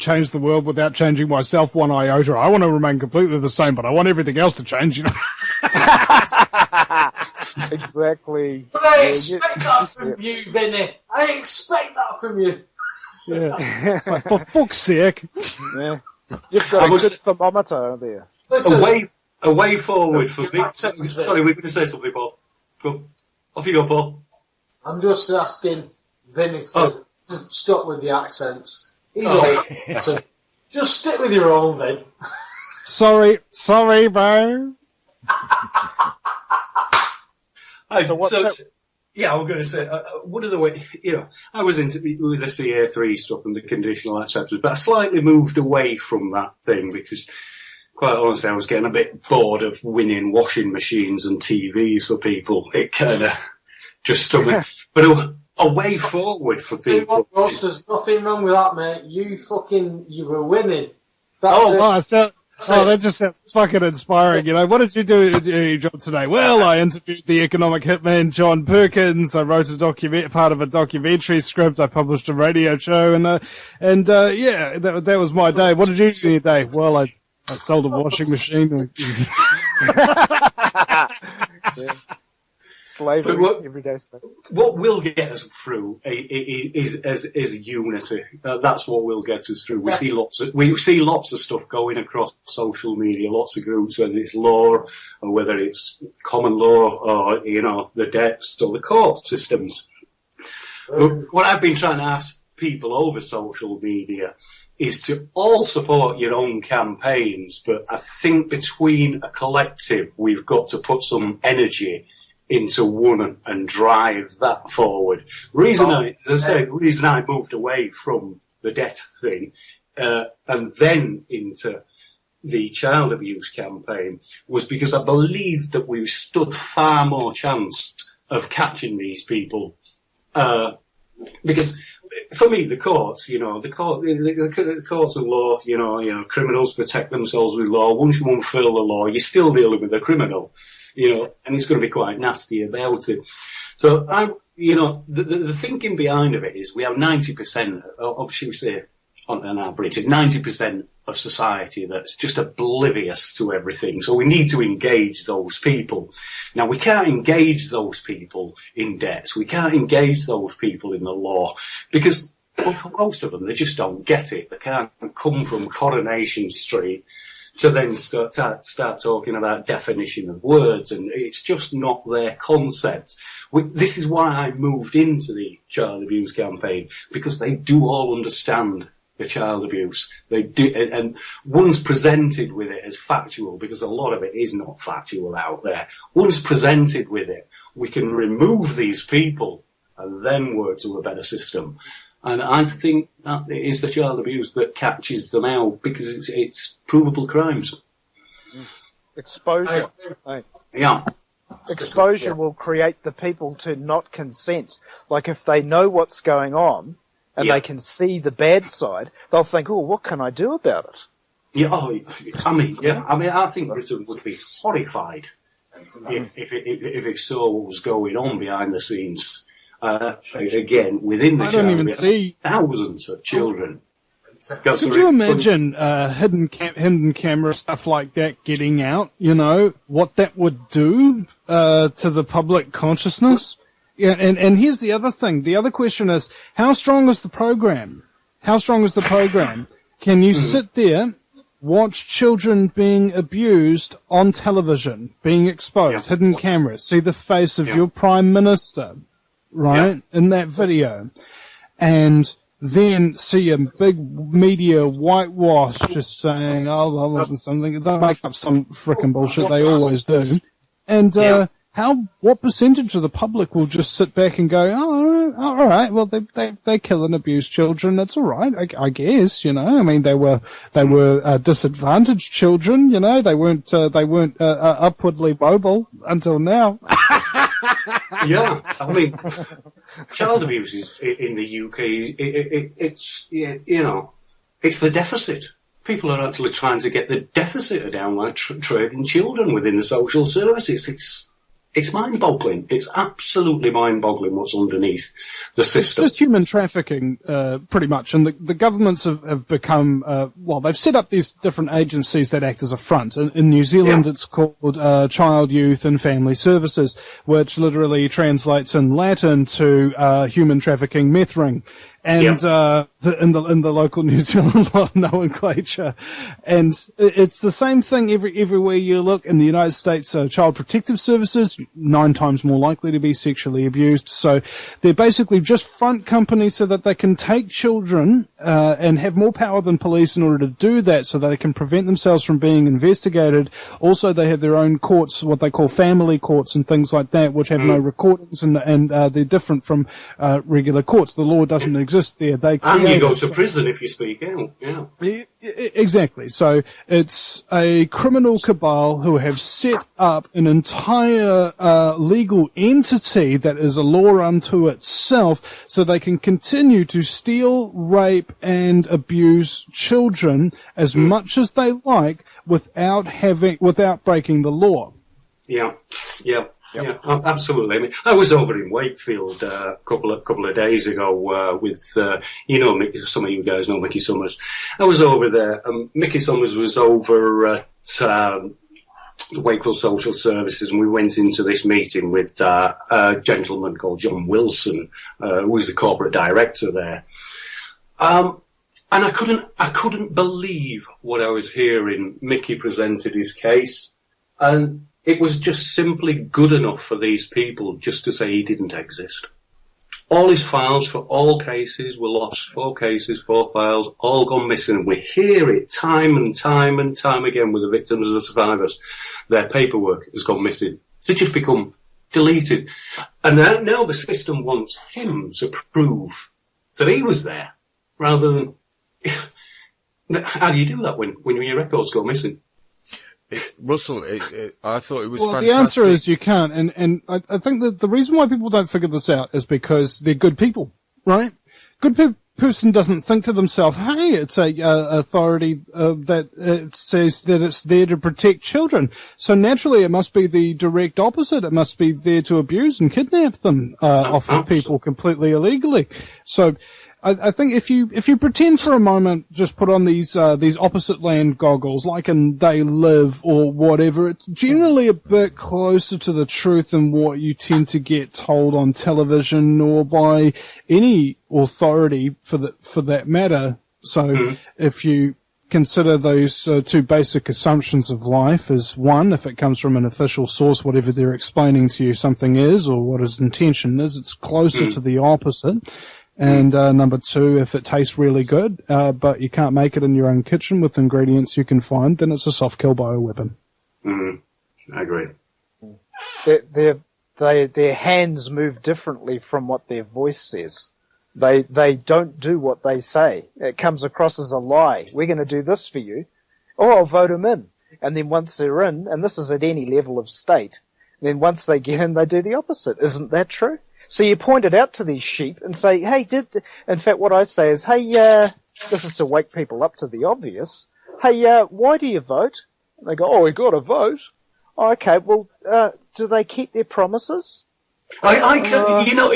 change the world without changing myself one iota. I want to remain completely the same, but I want everything else to change. Exactly. But I expect that from you, Vinny. I expect that from you. Yeah. It's like, for fuck's sake. Yeah. You've got a good thermometer there. Listen, a way forward for me. Sorry, we're going to say something, Paul. Go. Off you go, Paul. I'm just asking Vinny to stop with the accents. He's all so just stick with your own, Vin. Sorry, bro. I was going to say, one of the ways, I was into with the CA3 stuff and the conditional acceptance, but I slightly moved away from that thing because, quite honestly, I was getting a bit bored of winning washing machines and TVs for people. It kind of just stomach. But a way forward for people. Ross, there's nothing wrong with that, mate. You were winning. That just sounds fucking inspiring, you know. What did you do in your job today? Well, I interviewed the economic hitman John Perkins. I wrote part of a documentary script. I published a radio show, and that was my day. What did you do in your day? Well, I sold a washing machine. Yeah. Slavery, everyday slavery. What will get us through is unity. That's what will get us through. We see lots of stuff going across social media, lots of groups, whether it's law or whether it's common law or the debts or the court systems. What I've been trying to ask people over social media is to all support your own campaigns, but I think between a collective, we've got to put some energy into one and drive that forward. Reason I moved away from the debt thing, and then into the child abuse campaign was because I believed that we stood far more chance of catching these people. Because for me, the courts, the courts of law, criminals protect themselves with law. Once you unfurl the law, you're still dealing with a criminal. And he's going to be quite nasty about it. So, the thinking behind of it is we have 90%, or should we say, on an average, 90% of society that's just oblivious to everything. So we need to engage those people. Now, we can't engage those people in debts. We can't engage those people in the law because, for most of them, they just don't get it. They can't come from Coronation Street to then start talking about definition of words, and it's just not their concept. This is why I moved into the child abuse campaign, because they do all understand the child abuse. They do, and once presented with it as factual, because a lot of it is not factual out there, once presented with it, we can remove these people and then work to a better system. And I think that it is the child abuse that catches them out because it's provable crimes. Exposure. Yeah. Exposure will create the people to not consent. Like if they know what's going on and they can see the bad side, they'll think, oh, what can I do about it? Yeah, I think Britain would be horrified if it saw what was going on behind the scenes. Again, within the child, thousands of children. Could you imagine hidden camera stuff like that getting out? What that would do to the public consciousness? Yeah, and here's the other thing. The other question is, how strong is the program? How strong is the program? Can you sit there, watch children being abused on television, being exposed, hidden cameras, see the face of your Prime Minister, right, in that video, and then see a big media whitewash just saying, oh, that wasn't something, they'll make up some frickin' bullshit, they always do. And, what percentage of the public will just sit back and go, oh, all right, well, they kill and abuse children, that's all right, I guess, I mean, they were disadvantaged children, they weren't upwardly mobile until now. Yeah, I mean, child abuse is in the UK. It's the deficit. People are actually trying to get the deficit down, like trading children within the social services. It's mind-boggling. It's absolutely mind-boggling what's underneath the system. It's just human trafficking, pretty much. And the governments have become, they've set up these different agencies that act as a front. In New Zealand, it's called Child, Youth and Family Services, which literally translates in Latin to human trafficking meth ring. And in the local New Zealand law nomenclature, and it's the same thing everywhere you look. In the United States, Child Protective Services 9 times more likely to be sexually abused. So they're basically just front companies so that they can take children and have more power than police in order to do that, so that they can prevent themselves from being investigated. Also, they have their own courts, what they call family courts and things like that, which have no recordings and they're different from regular courts. The law doesn't exist exist there. They and you create go it. to prison if you speak out. Yeah. Exactly. So it's a criminal cabal who have set up an entire legal entity that is a law unto itself, so they can continue to steal, rape, and abuse children as much as they like without breaking the law. Yeah. Absolutely. I mean, I was over in Wakefield a couple of days ago with Mickey, some of you guys know Mickey Summers. I was over there. Mickey Summers was over at Wakefield Social Services, and we went into this meeting with a gentleman called John Wilson, who was the corporate director there. And I couldn't believe what I was hearing. Mickey presented his case, and it was just simply good enough for these people just to say he didn't exist. All his files for all cases were lost. 4 cases, 4 files, all gone missing. We hear it time and time and time again with the victims and the survivors. Their paperwork has gone missing. They just become deleted. And now the system wants him to prove that he was there, rather than... How do you do that when your records go missing? Russell, I thought it was fantastic. The answer is you can't, and I think that the reason why people don't figure this out is because they're good people, right? Good person doesn't think to themselves, hey, it's a authority that says that it's there to protect children, so naturally it must be the direct opposite. It must be there to abuse and kidnap them off of people completely illegally. So I think if you pretend for a moment, just put on these opposite land goggles, like in They Live or whatever, it's generally a bit closer to the truth than what you tend to get told on television or by any authority for that matter. So if you consider those 2 basic assumptions of life as, one, if it comes from an official source, whatever they're explaining to you something is, or what his intention is, it's closer to the opposite. And number 2, if it tastes really good, but you can't make it in your own kitchen with ingredients you can find, then it's a soft kill bioweapon. I agree. Their hands move differently from what their voice says. They don't do what they say. It comes across as a lie. We're going to do this for you. Oh, I'll vote them in. And then once they're in, and this is at any level of state, then once they get in, they do the opposite. Isn't that true? So you point it out to these sheep and say, hey, in fact, what I say is, hey, this is to wake people up to the obvious. Hey, why do you vote? And they go, oh, we got to vote. Oh, okay, well, do they keep their promises? I can, no.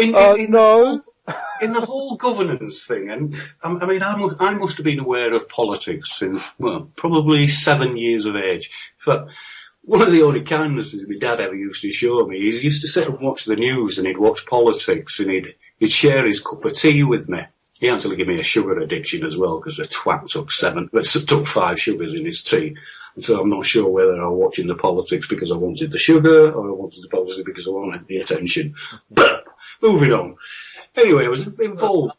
In the whole governance thing, and I must have been aware of politics since, probably 7 years of age. But one of the only kindnesses my dad ever used to show me is he used to sit and watch the news, and he'd watch politics, and he'd share his cup of tea with me. He actually gave me a sugar addiction as well, because the twat took 5 sugars in his tea. And so I'm not sure whether I was watching the politics because I wanted the sugar, or I wanted the politics because I wanted the attention. But moving on. Anyway, I was involved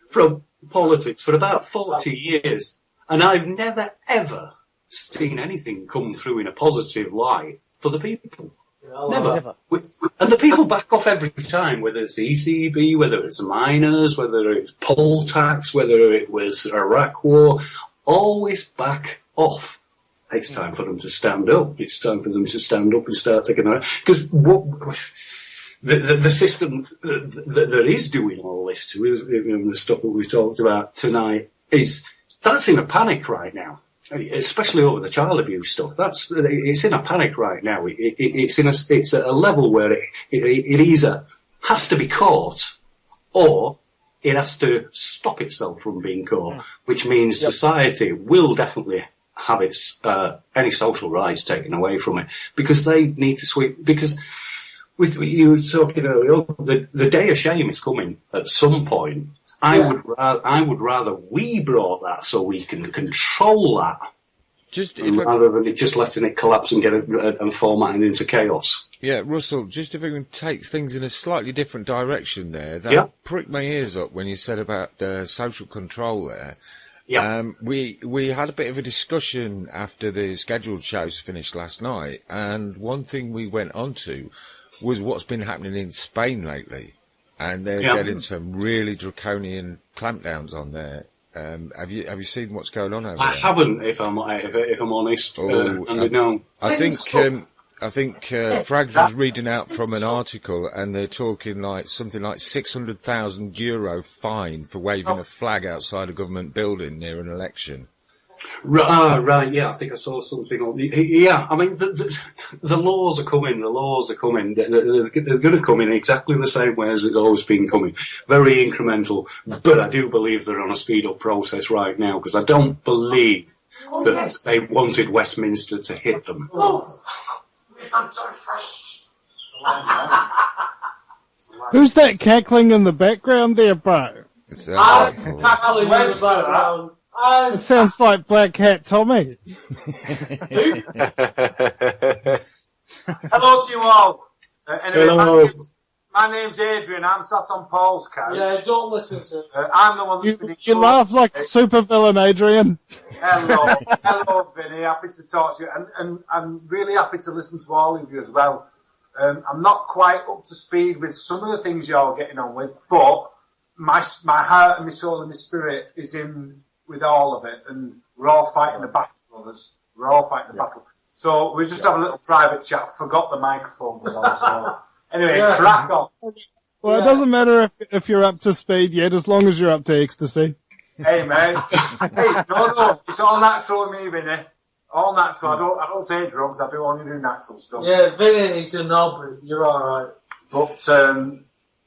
from politics for about 40 years, and I've never ever seen anything come through in a positive light for the people. Never. And the people back off every time, whether it's the ECB, whether it's miners, whether it's poll tax, whether it was Iraq war, always back off. It's time for them to stand up. It's time for them to stand up and start taking it. Because the system that is doing all this to the stuff that we've talked about tonight that's in a panic right now. Especially over the child abuse stuff. It's in a panic right now. It's at a level where it either has to be caught or it has to stop itself from being caught, which means society will definitely have its any social rights taken away from it, because they need to sweep. Because with you were talking earlier, the day of shame is coming at some point. I would rather we brought that so we can control that, rather than just letting it collapse and and formatting into chaos. Yeah, Russell, just if we can take things in a slightly different direction there, that pricked my ears up when you said about social control there. Yeah. We had a bit of a discussion after the scheduled shows finished last night, and one thing we went on to was what's been happening in Spain lately. and they're getting some really draconian clampdowns on there. Have you seen what's going on over there? I haven't, if I'm honest. No. I think Frags was reading out from an article, and they're talking like something like €600,000 fine for waving a flag outside a government building near an election. Right, yeah, I think I saw something on yeah, I mean, the laws are coming, They're going to come in exactly the same way as they've always been coming. Very incremental, but I do believe they're on a speed-up process right now, because I don't believe that they wanted Westminster to hit them. Who's that cackling in the background there, bro? Cackling in the background. It sounds like Black Hat Tommy. Hello to you all. Anyway, Hello. my name's Adrian. I'm sat on Paul's couch. Yeah, don't listen to it. I'm the one that's You laugh like a supervillain, Adrian. Hello, Vinny. Happy to talk to you, and I'm really happy to listen to all of you as well. I'm not quite up to speed with some of the things you're getting on with, but my heart and my soul and my spirit is in with all of it, and we're all fighting the battle, brothers. We're all fighting the battle. So we just have a little private chat. Forgot the microphone was on. So anyway, crack on. Well, it doesn't matter if you're up to speed yet, as long as you're up to ecstasy. Hey, mate. No, it's all natural with me, Vinny. All natural. I don't take drugs. I do only do natural stuff. Yeah, Vinny, he's a knob. You're all right. But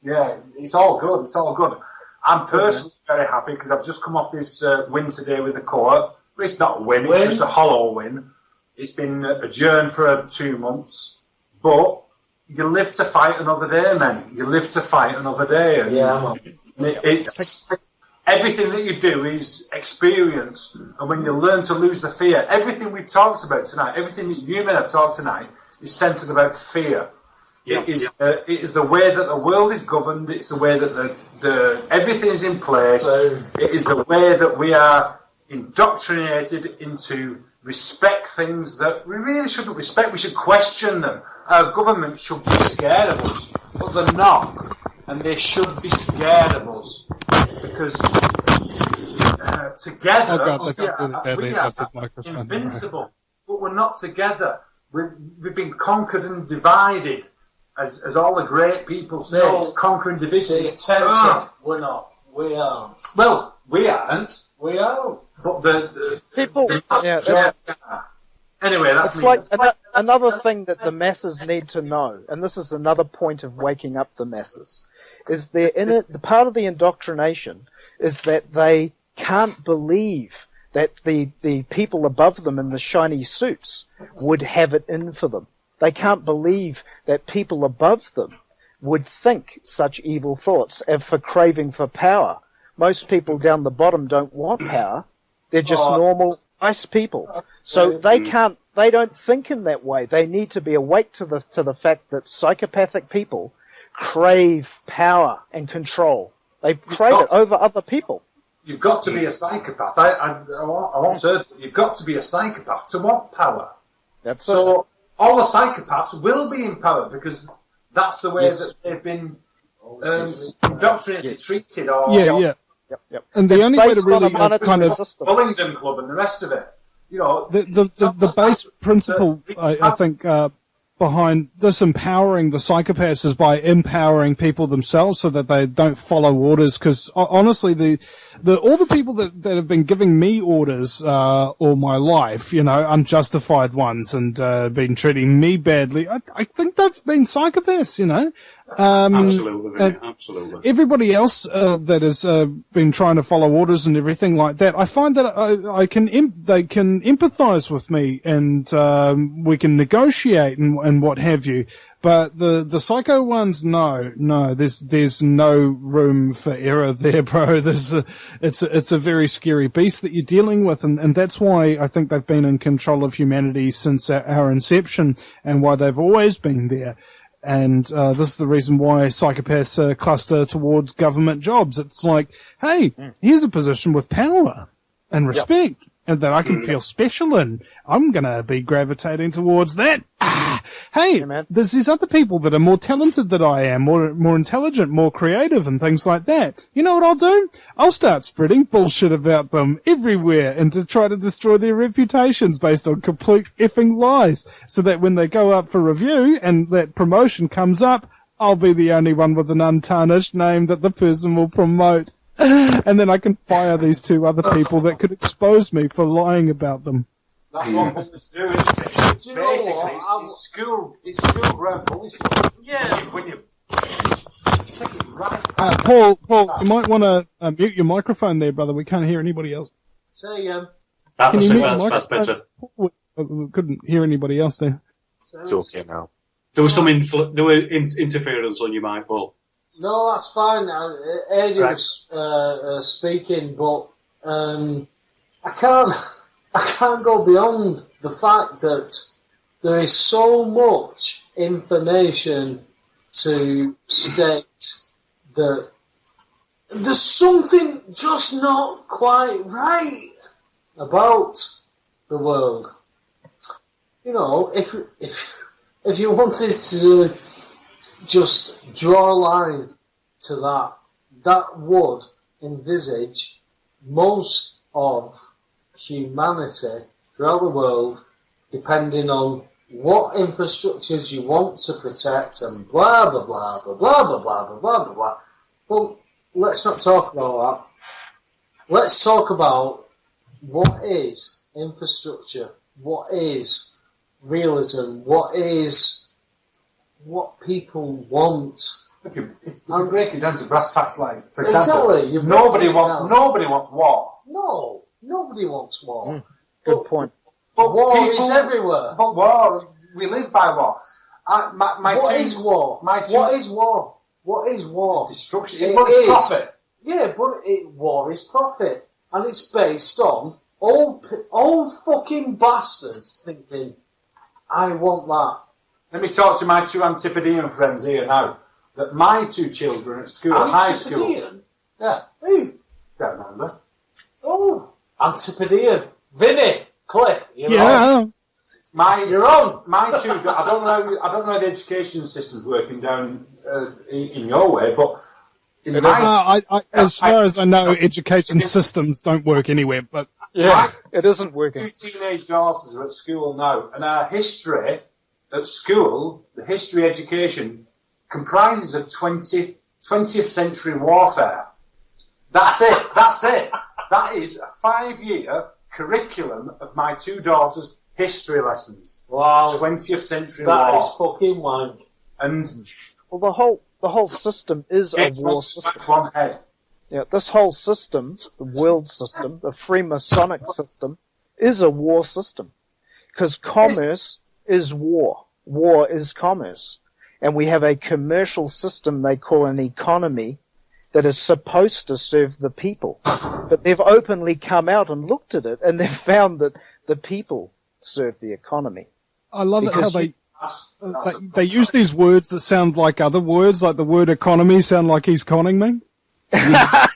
yeah, it's all good. It's all good. I'm personally very happy because I've just come off this win today with the court. It's not a win, it's just a hollow win. It's been adjourned for 2 months. But you live to fight another day, man. You live to fight another day. And it's everything that you do is experience. And when you learn to lose the fear, everything we talked about tonight, everything that you men have talked tonight is centred about fear. It is the way that the world is governed. It's the way that everything is in place. It is the way that we are indoctrinated into respect things that we really shouldn't respect. We should question them. Our government should be scared of us, but they're not, and they should be scared of us because together we are invincible. But we're not together. We've been conquered and divided. As all the great people say, it's conquering division. It's tempting. We're not. We aren't. Well, we aren't. We are. But the people. Anyway, that's it's me. like another thing that the masses need to know, and this is another point of waking up the masses, is the part of the indoctrination is that they can't believe that the people above them in the shiny suits would have it in for them. They can't believe that people above them would think such evil thoughts for craving for power. Most people down the bottom don't want power. They're just normal, nice people. So they don't think in that way. They need to be awake to the fact that psychopathic people crave power and control. They crave it over other people. You've got to be a psychopath. I once heard that you've got to be a psychopath to want power. That's so. All the psychopaths will be in power because that's the way that they've been indoctrinated, treated. Yep. And the only way to really kind of Bullingdon Club and the rest of it, you know, the base principle, I think, behind disempowering the psychopaths is by empowering people themselves so that they don't follow orders. Because honestly, all the people that have been giving me orders all my life, you know, unjustified ones, and been treating me badly, I think they've been psychopaths, you know. Absolutely. Everybody else that has been trying to follow orders and everything like that, I find that they can empathise with me, and we can negotiate and what have you. But the psycho ones, no, there's no room for error there, bro. It's a very scary beast that you're dealing with, and that's why I think they've been in control of humanity since our inception, and why they've always been there. And this is the reason why psychopaths cluster towards government jobs. It's like, hey, here's a position with power and respect, and that I can feel special in. I'm going to be gravitating towards that. hey, man. there's these other people that are more talented than I am, more intelligent, more creative and things like that. You know what I'll do? I'll start spreading bullshit about them everywhere and to try to destroy their reputations based on complete effing lies, so that when they go up for review and that promotion comes up, I'll be the only one with an untarnished name that the person will promote. And then I can fire these two other people that could expose me for lying about them. That's what bullies do, isn't it? Basically, it's school ground bullies. Yeah. When you take it right. Paul, you might want to mute your microphone there, brother. We can't hear anybody else. Say again. Can you mute your That's microphone? better. We couldn't hear anybody else there. It's okay now. There was some interference on your mic, Paul. No, that's fine. Eddie was speaking, but I can't go beyond the fact that there is so much information to state that there's something just not quite right about the world. You know, if you wanted to just draw a line to that would envisage most of humanity throughout the world, depending on what infrastructures you want to protect and blah, blah, blah, blah, blah, blah, blah, blah, blah, blah, blah. Well, let's not talk about that. Let's talk about what is infrastructure, what is realism, what people want. If you break it down to brass tacks, like, for example, Exactly. nobody wants war. No, nobody wants war. Good point. But War people- is everywhere. But war, we live by war. What is war? What is war? What is war? Destruction. It It's is. profit. Yeah, but war is profit. And it's based on old fucking bastards thinking, I want that. Let me talk to my two Antipodean friends here now. That my two children at school, high school. Antipodean? Yeah. Who? Don't remember. Oh, Antipodean. Vinny, Cliff, you're on. Yeah. You're on. My two. I don't know how the education system's working down in your way, but in my As far as I know, education systems don't work anywhere, but Yeah, it isn't working. two teenage daughters are at school now, and our history at school, the history education, comprises of 20th century warfare. That's it. That is a 5-year curriculum of my two daughters' history lessons. Wow. 20th century That war. is fucking wank. And Well, the whole system is a it's war one system. smack one head. Yeah, this whole system, the world system, the Freemasonic system, is a war system. Because commerce is war. War is commerce. And we have a commercial system they call an economy that is supposed to serve the people. But they've openly come out and looked at it, and they've found that the people serve the economy. I love it how Because they use these words that sound like other words, like the word economy sound like he's conning me.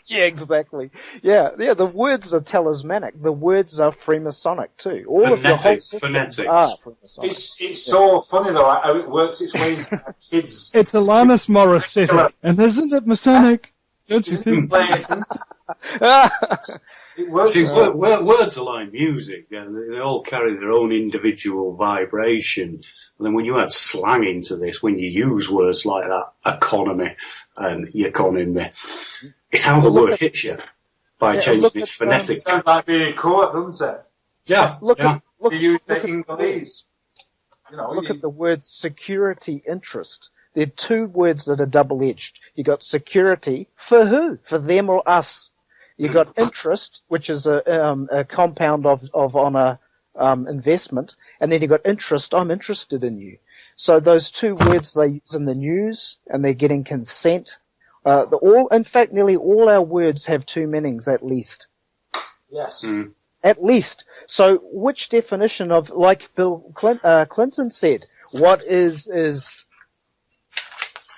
Yeah, exactly. Yeah, the words are talismanic. The words are Freemasonic too. All of your whole systems Phonetics. are Freemasonic. It's so funny though how it works its way into kids. It's Alanis Morissette, and isn't it Masonic? Don't you think? It works. See, words are like music. They all carry their own individual vibration. And then when you add slang into this, when you use words like that, economy and economy, it's how the word hits you by changing its phonetics. Sounds like being caught, doesn't it? Yeah, Look yeah. at You use the look at English. You know, Look at the word security interest. There are two words that are double-edged. You got security for who? For them or us? You got interest, which is a compound of on a investment, and then you got interest. I'm interested in you. So those two words they use in the news, and they're getting consent. In fact, nearly all our words have two meanings at least. Yes. At least. So which definition of, like Bill Clinton said, what is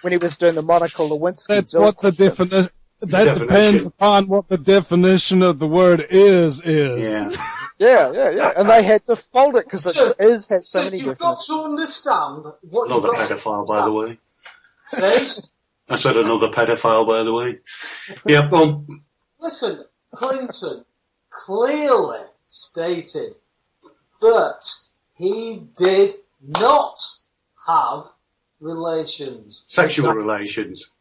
when he was doing the Monica Lewinsky? That's Bill what the Clinton- definition. That depends upon what the definition of the word is. Yeah. Yeah. And they had to fold it because it has so many you've different... got to understand what Another you've got pedophile, to by the way. Yes. I said another pedophile, by the way. Yeah, well... Listen, Clinton clearly stated that he did not have relations. Sexual relations.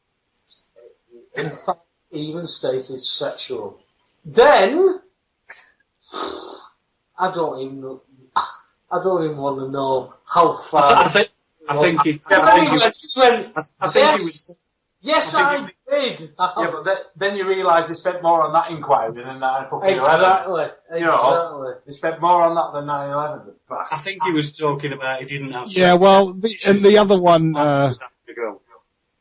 In fact, even stated sexual. Then, I don't even want to know how far. I think he was. Yes, I did. Yeah, but then you realise they spent more on that inquiry than 9/11. Exactly. You know, they spent more on that than 9/11. I think he was talking about he didn't have. Yeah, well, the other one.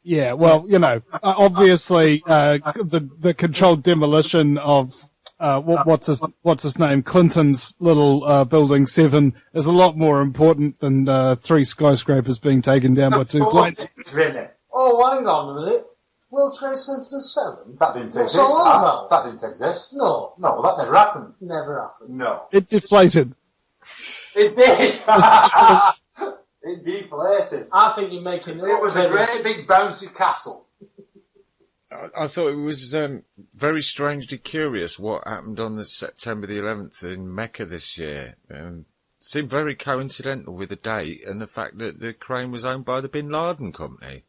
Yeah, well, you know, obviously, the controlled demolition of, what's his name? Clinton's little, building 7 is a lot more important than, 3 skyscrapers being taken down by 2 planes. Really? Oh, hang on a minute. World Trade Center 7? That didn't exist. That didn't exist. No, that never happened. never happened. No. It deflated. It did. It deflated. I think you're making It was a great big bouncy castle. I thought it was very strangely curious what happened on the September the 11th in Mecca this year. Seemed very coincidental with the date and the fact that the crane was owned by the Bin Laden company.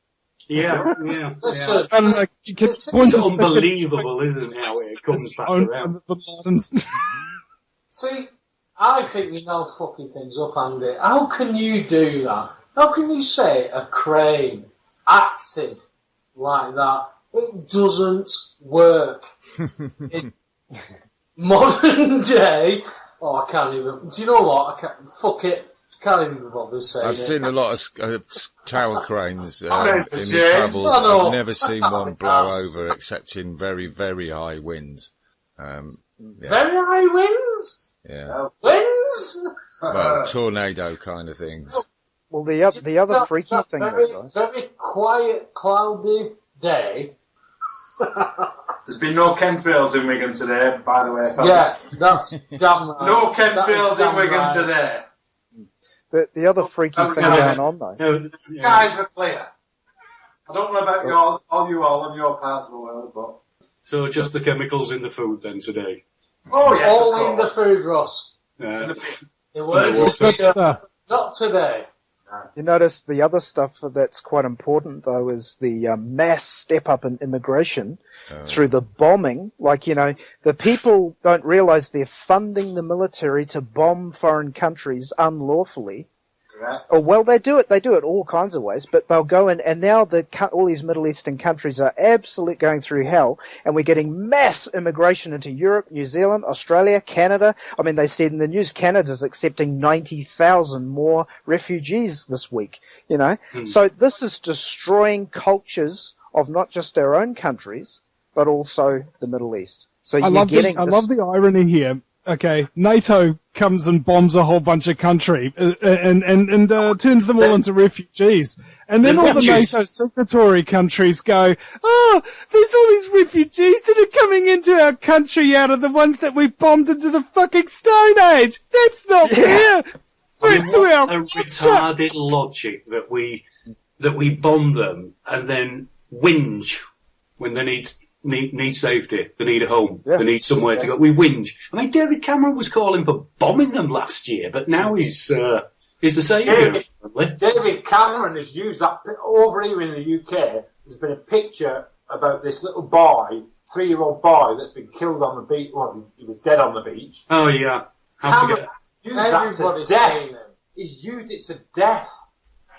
Yeah. Listen, And, It's unbelievable, isn't it, how it comes back around? See, I think you're now fucking things up, Andy. How can you do that? How can you say a crane acted like that? It doesn't work. In modern day, I can't even. Do you know what? Fuck it. Can't even be bothered saying I've seen a lot of tower cranes in Okay, the travels. I know. I've never seen one blow over except in very, very high winds. Very high winds? Yeah. Winds? Well, tornado kind of things. Well, the other freaky thing, guys. Very quiet, cloudy day. There's been no chemtrails in Wigan today, by the way, fellas. Yeah, that's damn right. No chemtrails in Wigan right. today. The other freaky thing going on, though. The skies were clear. I don't know about all in your parts of the world, but... So just the chemicals in the food then today? Oh, yes, All in the food, Ross. Yeah. It works. Good stuff. Not today. You notice the other stuff that's quite important, though, is the mass step-up in immigration through the bombing. Like, you know, the people don't realize they're funding the military to bomb foreign countries unlawfully. Correct. Oh, well, they do it all kinds of ways, but they'll go in, and now all these Middle Eastern countries are absolutely going through hell, and we're getting mass immigration into Europe, New Zealand, Australia, Canada. I mean, they said in the news Canada's accepting 90,000 more refugees this week, you know. So this is destroying cultures of not just our own countries, but also the Middle East. So I love the irony here. Okay, NATO comes and bombs a whole bunch of country and turns them all into refugees. And then all the NATO signatory countries go, oh, there's all these refugees that are coming into our country out of the ones that we bombed into the fucking Stone Age. That's not fair. I mean, what a retarded logic that we bomb them and then whinge when they need safety, they need a home, they need somewhere to go. We whinge. I mean, David Cameron was calling for bombing them last year, but now he's the saviour. David Cameron has used that over here in the UK. There's been a picture about this little boy, 3-year-old boy that's been killed on the beach. Well, he was dead on the beach. Oh yeah, Cameron used that to death. He's used it to death.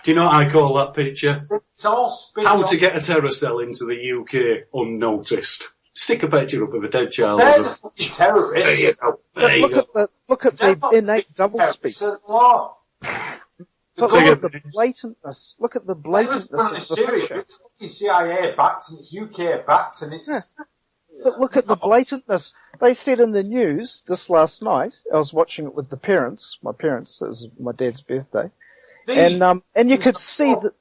Do you know what I call that picture? It's all spins How on. to get a terror cell into the UK unnoticed. Stick a picture up of a dead child. They're the fucking terrorists. Look at the innate doublespeak. Look at the blatantness. Look at the blatantness of the picture. It's fucking CIA backed and it's UK backed and it's... But look at the blatantness. They said in the news this last night, I was watching it with the parents, my parents, it was my dad's birthday, and you could see that...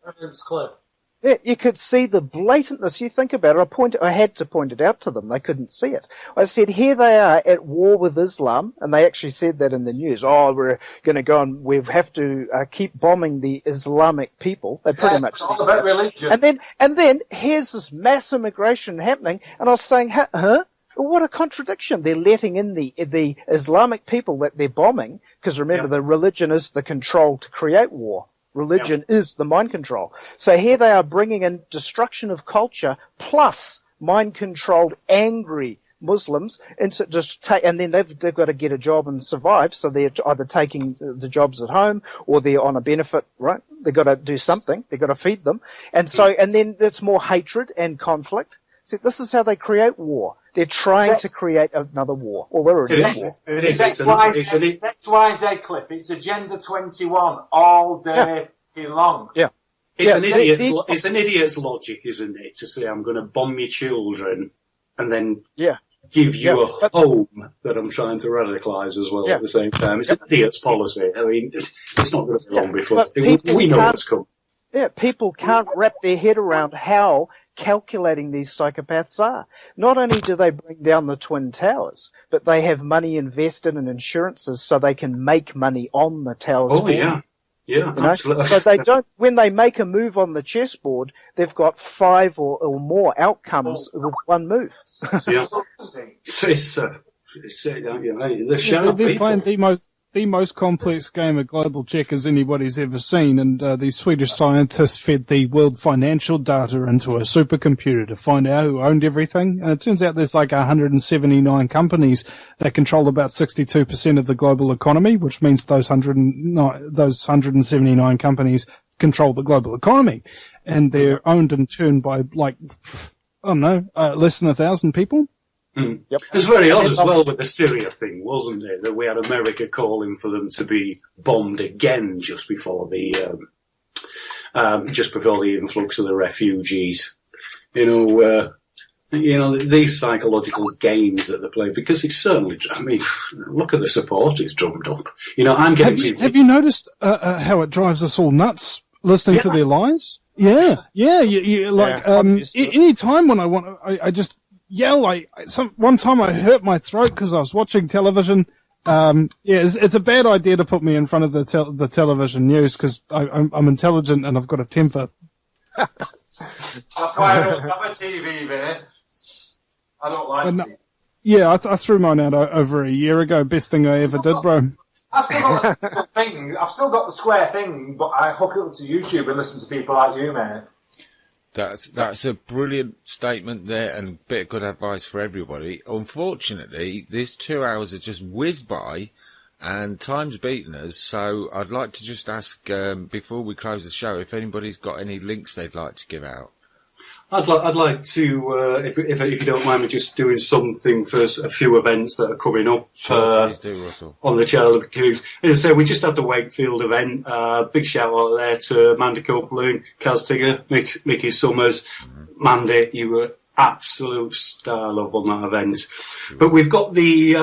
Yeah, you could see the blatantness. You think about it. I had to point it out to them. They couldn't see it. I said, here they are at war with Islam, and they actually said that in the news. Oh, we're going to go and we have to keep bombing the Islamic people. They pretty much it's all about religion. And then here's this mass immigration happening, and I was saying, huh? What a contradiction. They're letting in the Islamic people that they're bombing, because remember, the religion is the control to create war. Religion is the mind control. So here they are bringing in destruction of culture plus mind-controlled, angry Muslims, and then they've got to get a job and survive. So they're either taking the jobs at home or they're on a benefit, right? They've got to do something. They've got to feed them, and then it's more hatred and conflict. So this is how they create war. They're trying to create another war. Or they're already at war. It's XYZ, Cliff. It's Agenda 21 all day long. Yeah. It's an idiot's logic, isn't it? To say I'm going to bomb your children and then give you a home that I'm trying to radicalise as well at the same time. It's an idiot's policy. I mean, it's not going to be long before we know what's coming. Yeah, people can't wrap their head around how calculating these psychopaths are. Not only do they bring down the Twin Towers, but they have money invested in insurances so they can make money on the towers. Oh, yeah. Yeah, absolutely. So they don't, when they make a move on the chessboard, they've got 5 or more outcomes with one move. Yeah. They're playing the most complex game of global checkers anybody's ever seen, and these Swedish scientists fed the world financial data into a supercomputer to find out who owned everything. And it turns out there's like 179 companies that control about 62% of the global economy, which means those 179 companies control the global economy, and they're owned in turn by less than 1,000 people. Mm. Yep. It's very odd as well with the Syria thing, wasn't it? That we had America calling for them to be bombed again just before the influx of the refugees. These psychological games that they play, because it's certainly. I mean, look at the support it's drummed up. I'm getting people. Have you noticed how it drives us all nuts listening to their lies? Yeah. Any time when I just yell. One time I hurt my throat because I was watching television. It's a bad idea to put me in front of the television news because I'm intelligent and I've got a temper. That's why I don't have a TV, mate. I don't like TV. Yeah, I threw mine out over a year ago. Best thing I ever did, bro. I've still got the thing. I've still got the square thing, but I hook it up to YouTube and listen to people like you, mate. That's a brilliant statement there and a bit of good advice for everybody. Unfortunately, these 2 hours have just whizzed by and time's beaten us, so I'd like to just ask, before we close the show, if anybody's got any links they'd like to give out. I'd like to, if you don't mind me just doing something for a few events that are coming up. Please do, Russell. On the Child Abuse. As I say, we just had the Wakefield event. Big shout out there to Mandy Copeland, Kaz Tigger, Mickey Summers. Mm-hmm. Mandy, you were absolute star love on that event. But we've got the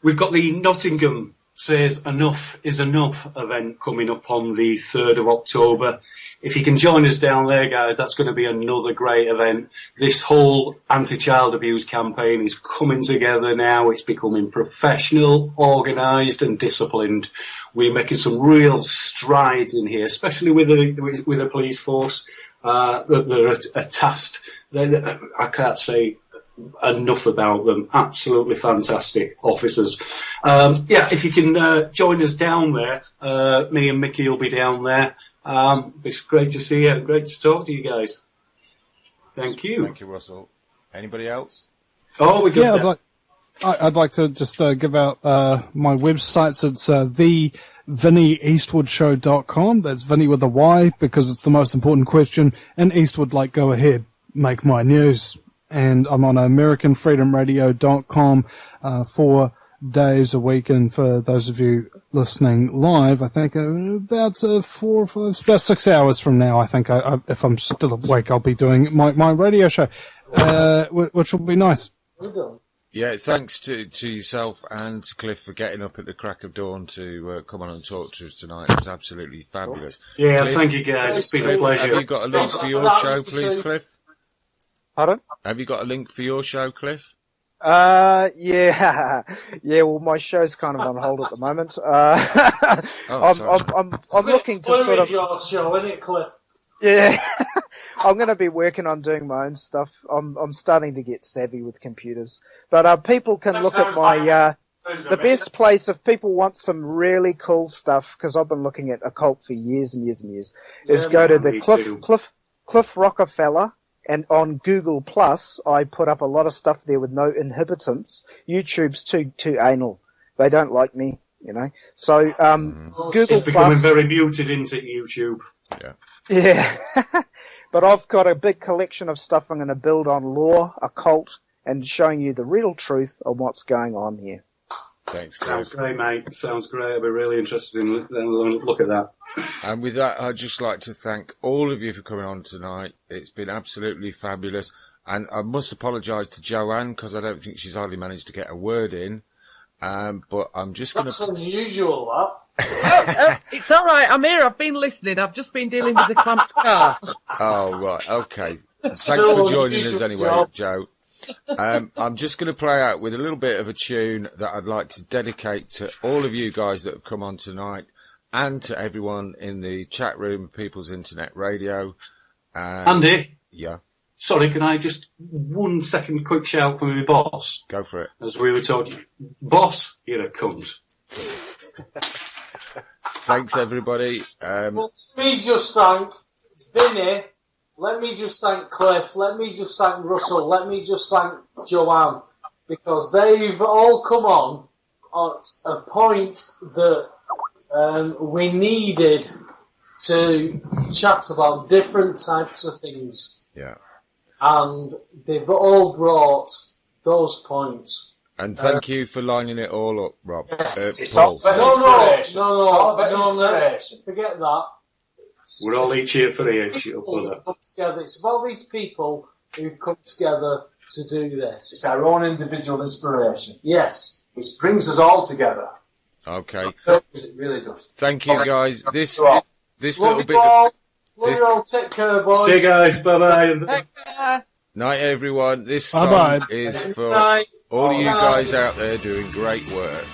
Nottingham Says Enough is Enough event coming up on the 3rd of October. If you can join us down there, guys, that's going to be another great event. This whole anti-child abuse campaign is coming together now. It's becoming professional, organised and disciplined. We're making some real strides in here, especially with the police force that are tasked. I can't say enough about them. Absolutely fantastic officers. If you can join us down there, me and Mickey will be down there. It's great to see you and great to talk to you guys. Thank you. Thank you, Russell. Anybody else? Oh, we got that. I'd like to just give out my websites. It's the VinnyEastwoodShow.com. That's Vinny with a Y because it's the most important question. And Eastwood, go ahead, make my news. And I'm on AmericanFreedomRadio.com 4 days a week, and for those of you listening live, I think about 6 hours from now, I think if I'm still awake, I'll be doing my radio show, which will be nice. Yeah, thanks to yourself and to Cliff for getting up at the crack of dawn to come on and talk to us tonight. It's absolutely fabulous. Yeah, Cliff, thank you guys. It's been a pleasure. have you got a link for your show, please, Cliff? Pardon? Have you got a link for your show, Cliff? Yeah. Well, my show's kind of on hold at the moment. I'm looking to sort of your show, isn't it, Cliff? Yeah. I'm going to be working on doing my own stuff. I'm starting to get savvy with computers. But people can look at my the best place if people want some really cool stuff, because I've been looking at occult for years and years and years, is go to the Cliff Rockafella, and on Google Plus I put up a lot of stuff there with no inhibitants. YouTube's too anal. They don't like me, you know. So Google it's becoming Plus, very muted into YouTube. Yeah. But I've got a big collection of stuff I'm going to build on lore, occult, and showing you the real truth of what's going on here. Thanks, Cliff. Sounds great, mate. Sounds great. I'll be really interested in look at that. And with that, I'd just like to thank all of you for coming on tonight. It's been absolutely fabulous. And I must apologise to Joanne, because I don't think she's hardly managed to get a word in. But I'm just going to... That's unusual, that. It's all right. I'm here. I've been listening. I've just been dealing with the clamped car. Oh, right. Okay. Thanks for joining us anyway, Joe. I'm just going to play out with a little bit of a tune that I'd like to dedicate to all of you guys that have come on tonight and to everyone in the chat room, People's Internet Radio. Andy? Yeah? Sorry, can I just 1 second quick shout from my boss? Go for it. As we were talking. Boss, you're a cunt. Thanks, everybody. Well, let me just thank Vinny. Let me just thank Cliff. Let me just thank Russell. Let me just thank Joanne. Because they've all come on at a point that we needed to chat about different types of things. Yeah. And they've all brought those points. And thank you for lining it all up, Rob. Yes. It's all about inspiration. No, forget that. We're all each here for each other. It's about these people who've come together to do this. It's our own individual inspiration. Yes. Which brings us all together. Okay. It really does. Thank you, guys. This Love little you bit all. of... Love you all. Take care, boys. See you guys. Bye-bye. Take care. Night, everyone. This song Bye-bye. is for Night. all of you Night. guys out there doing great work.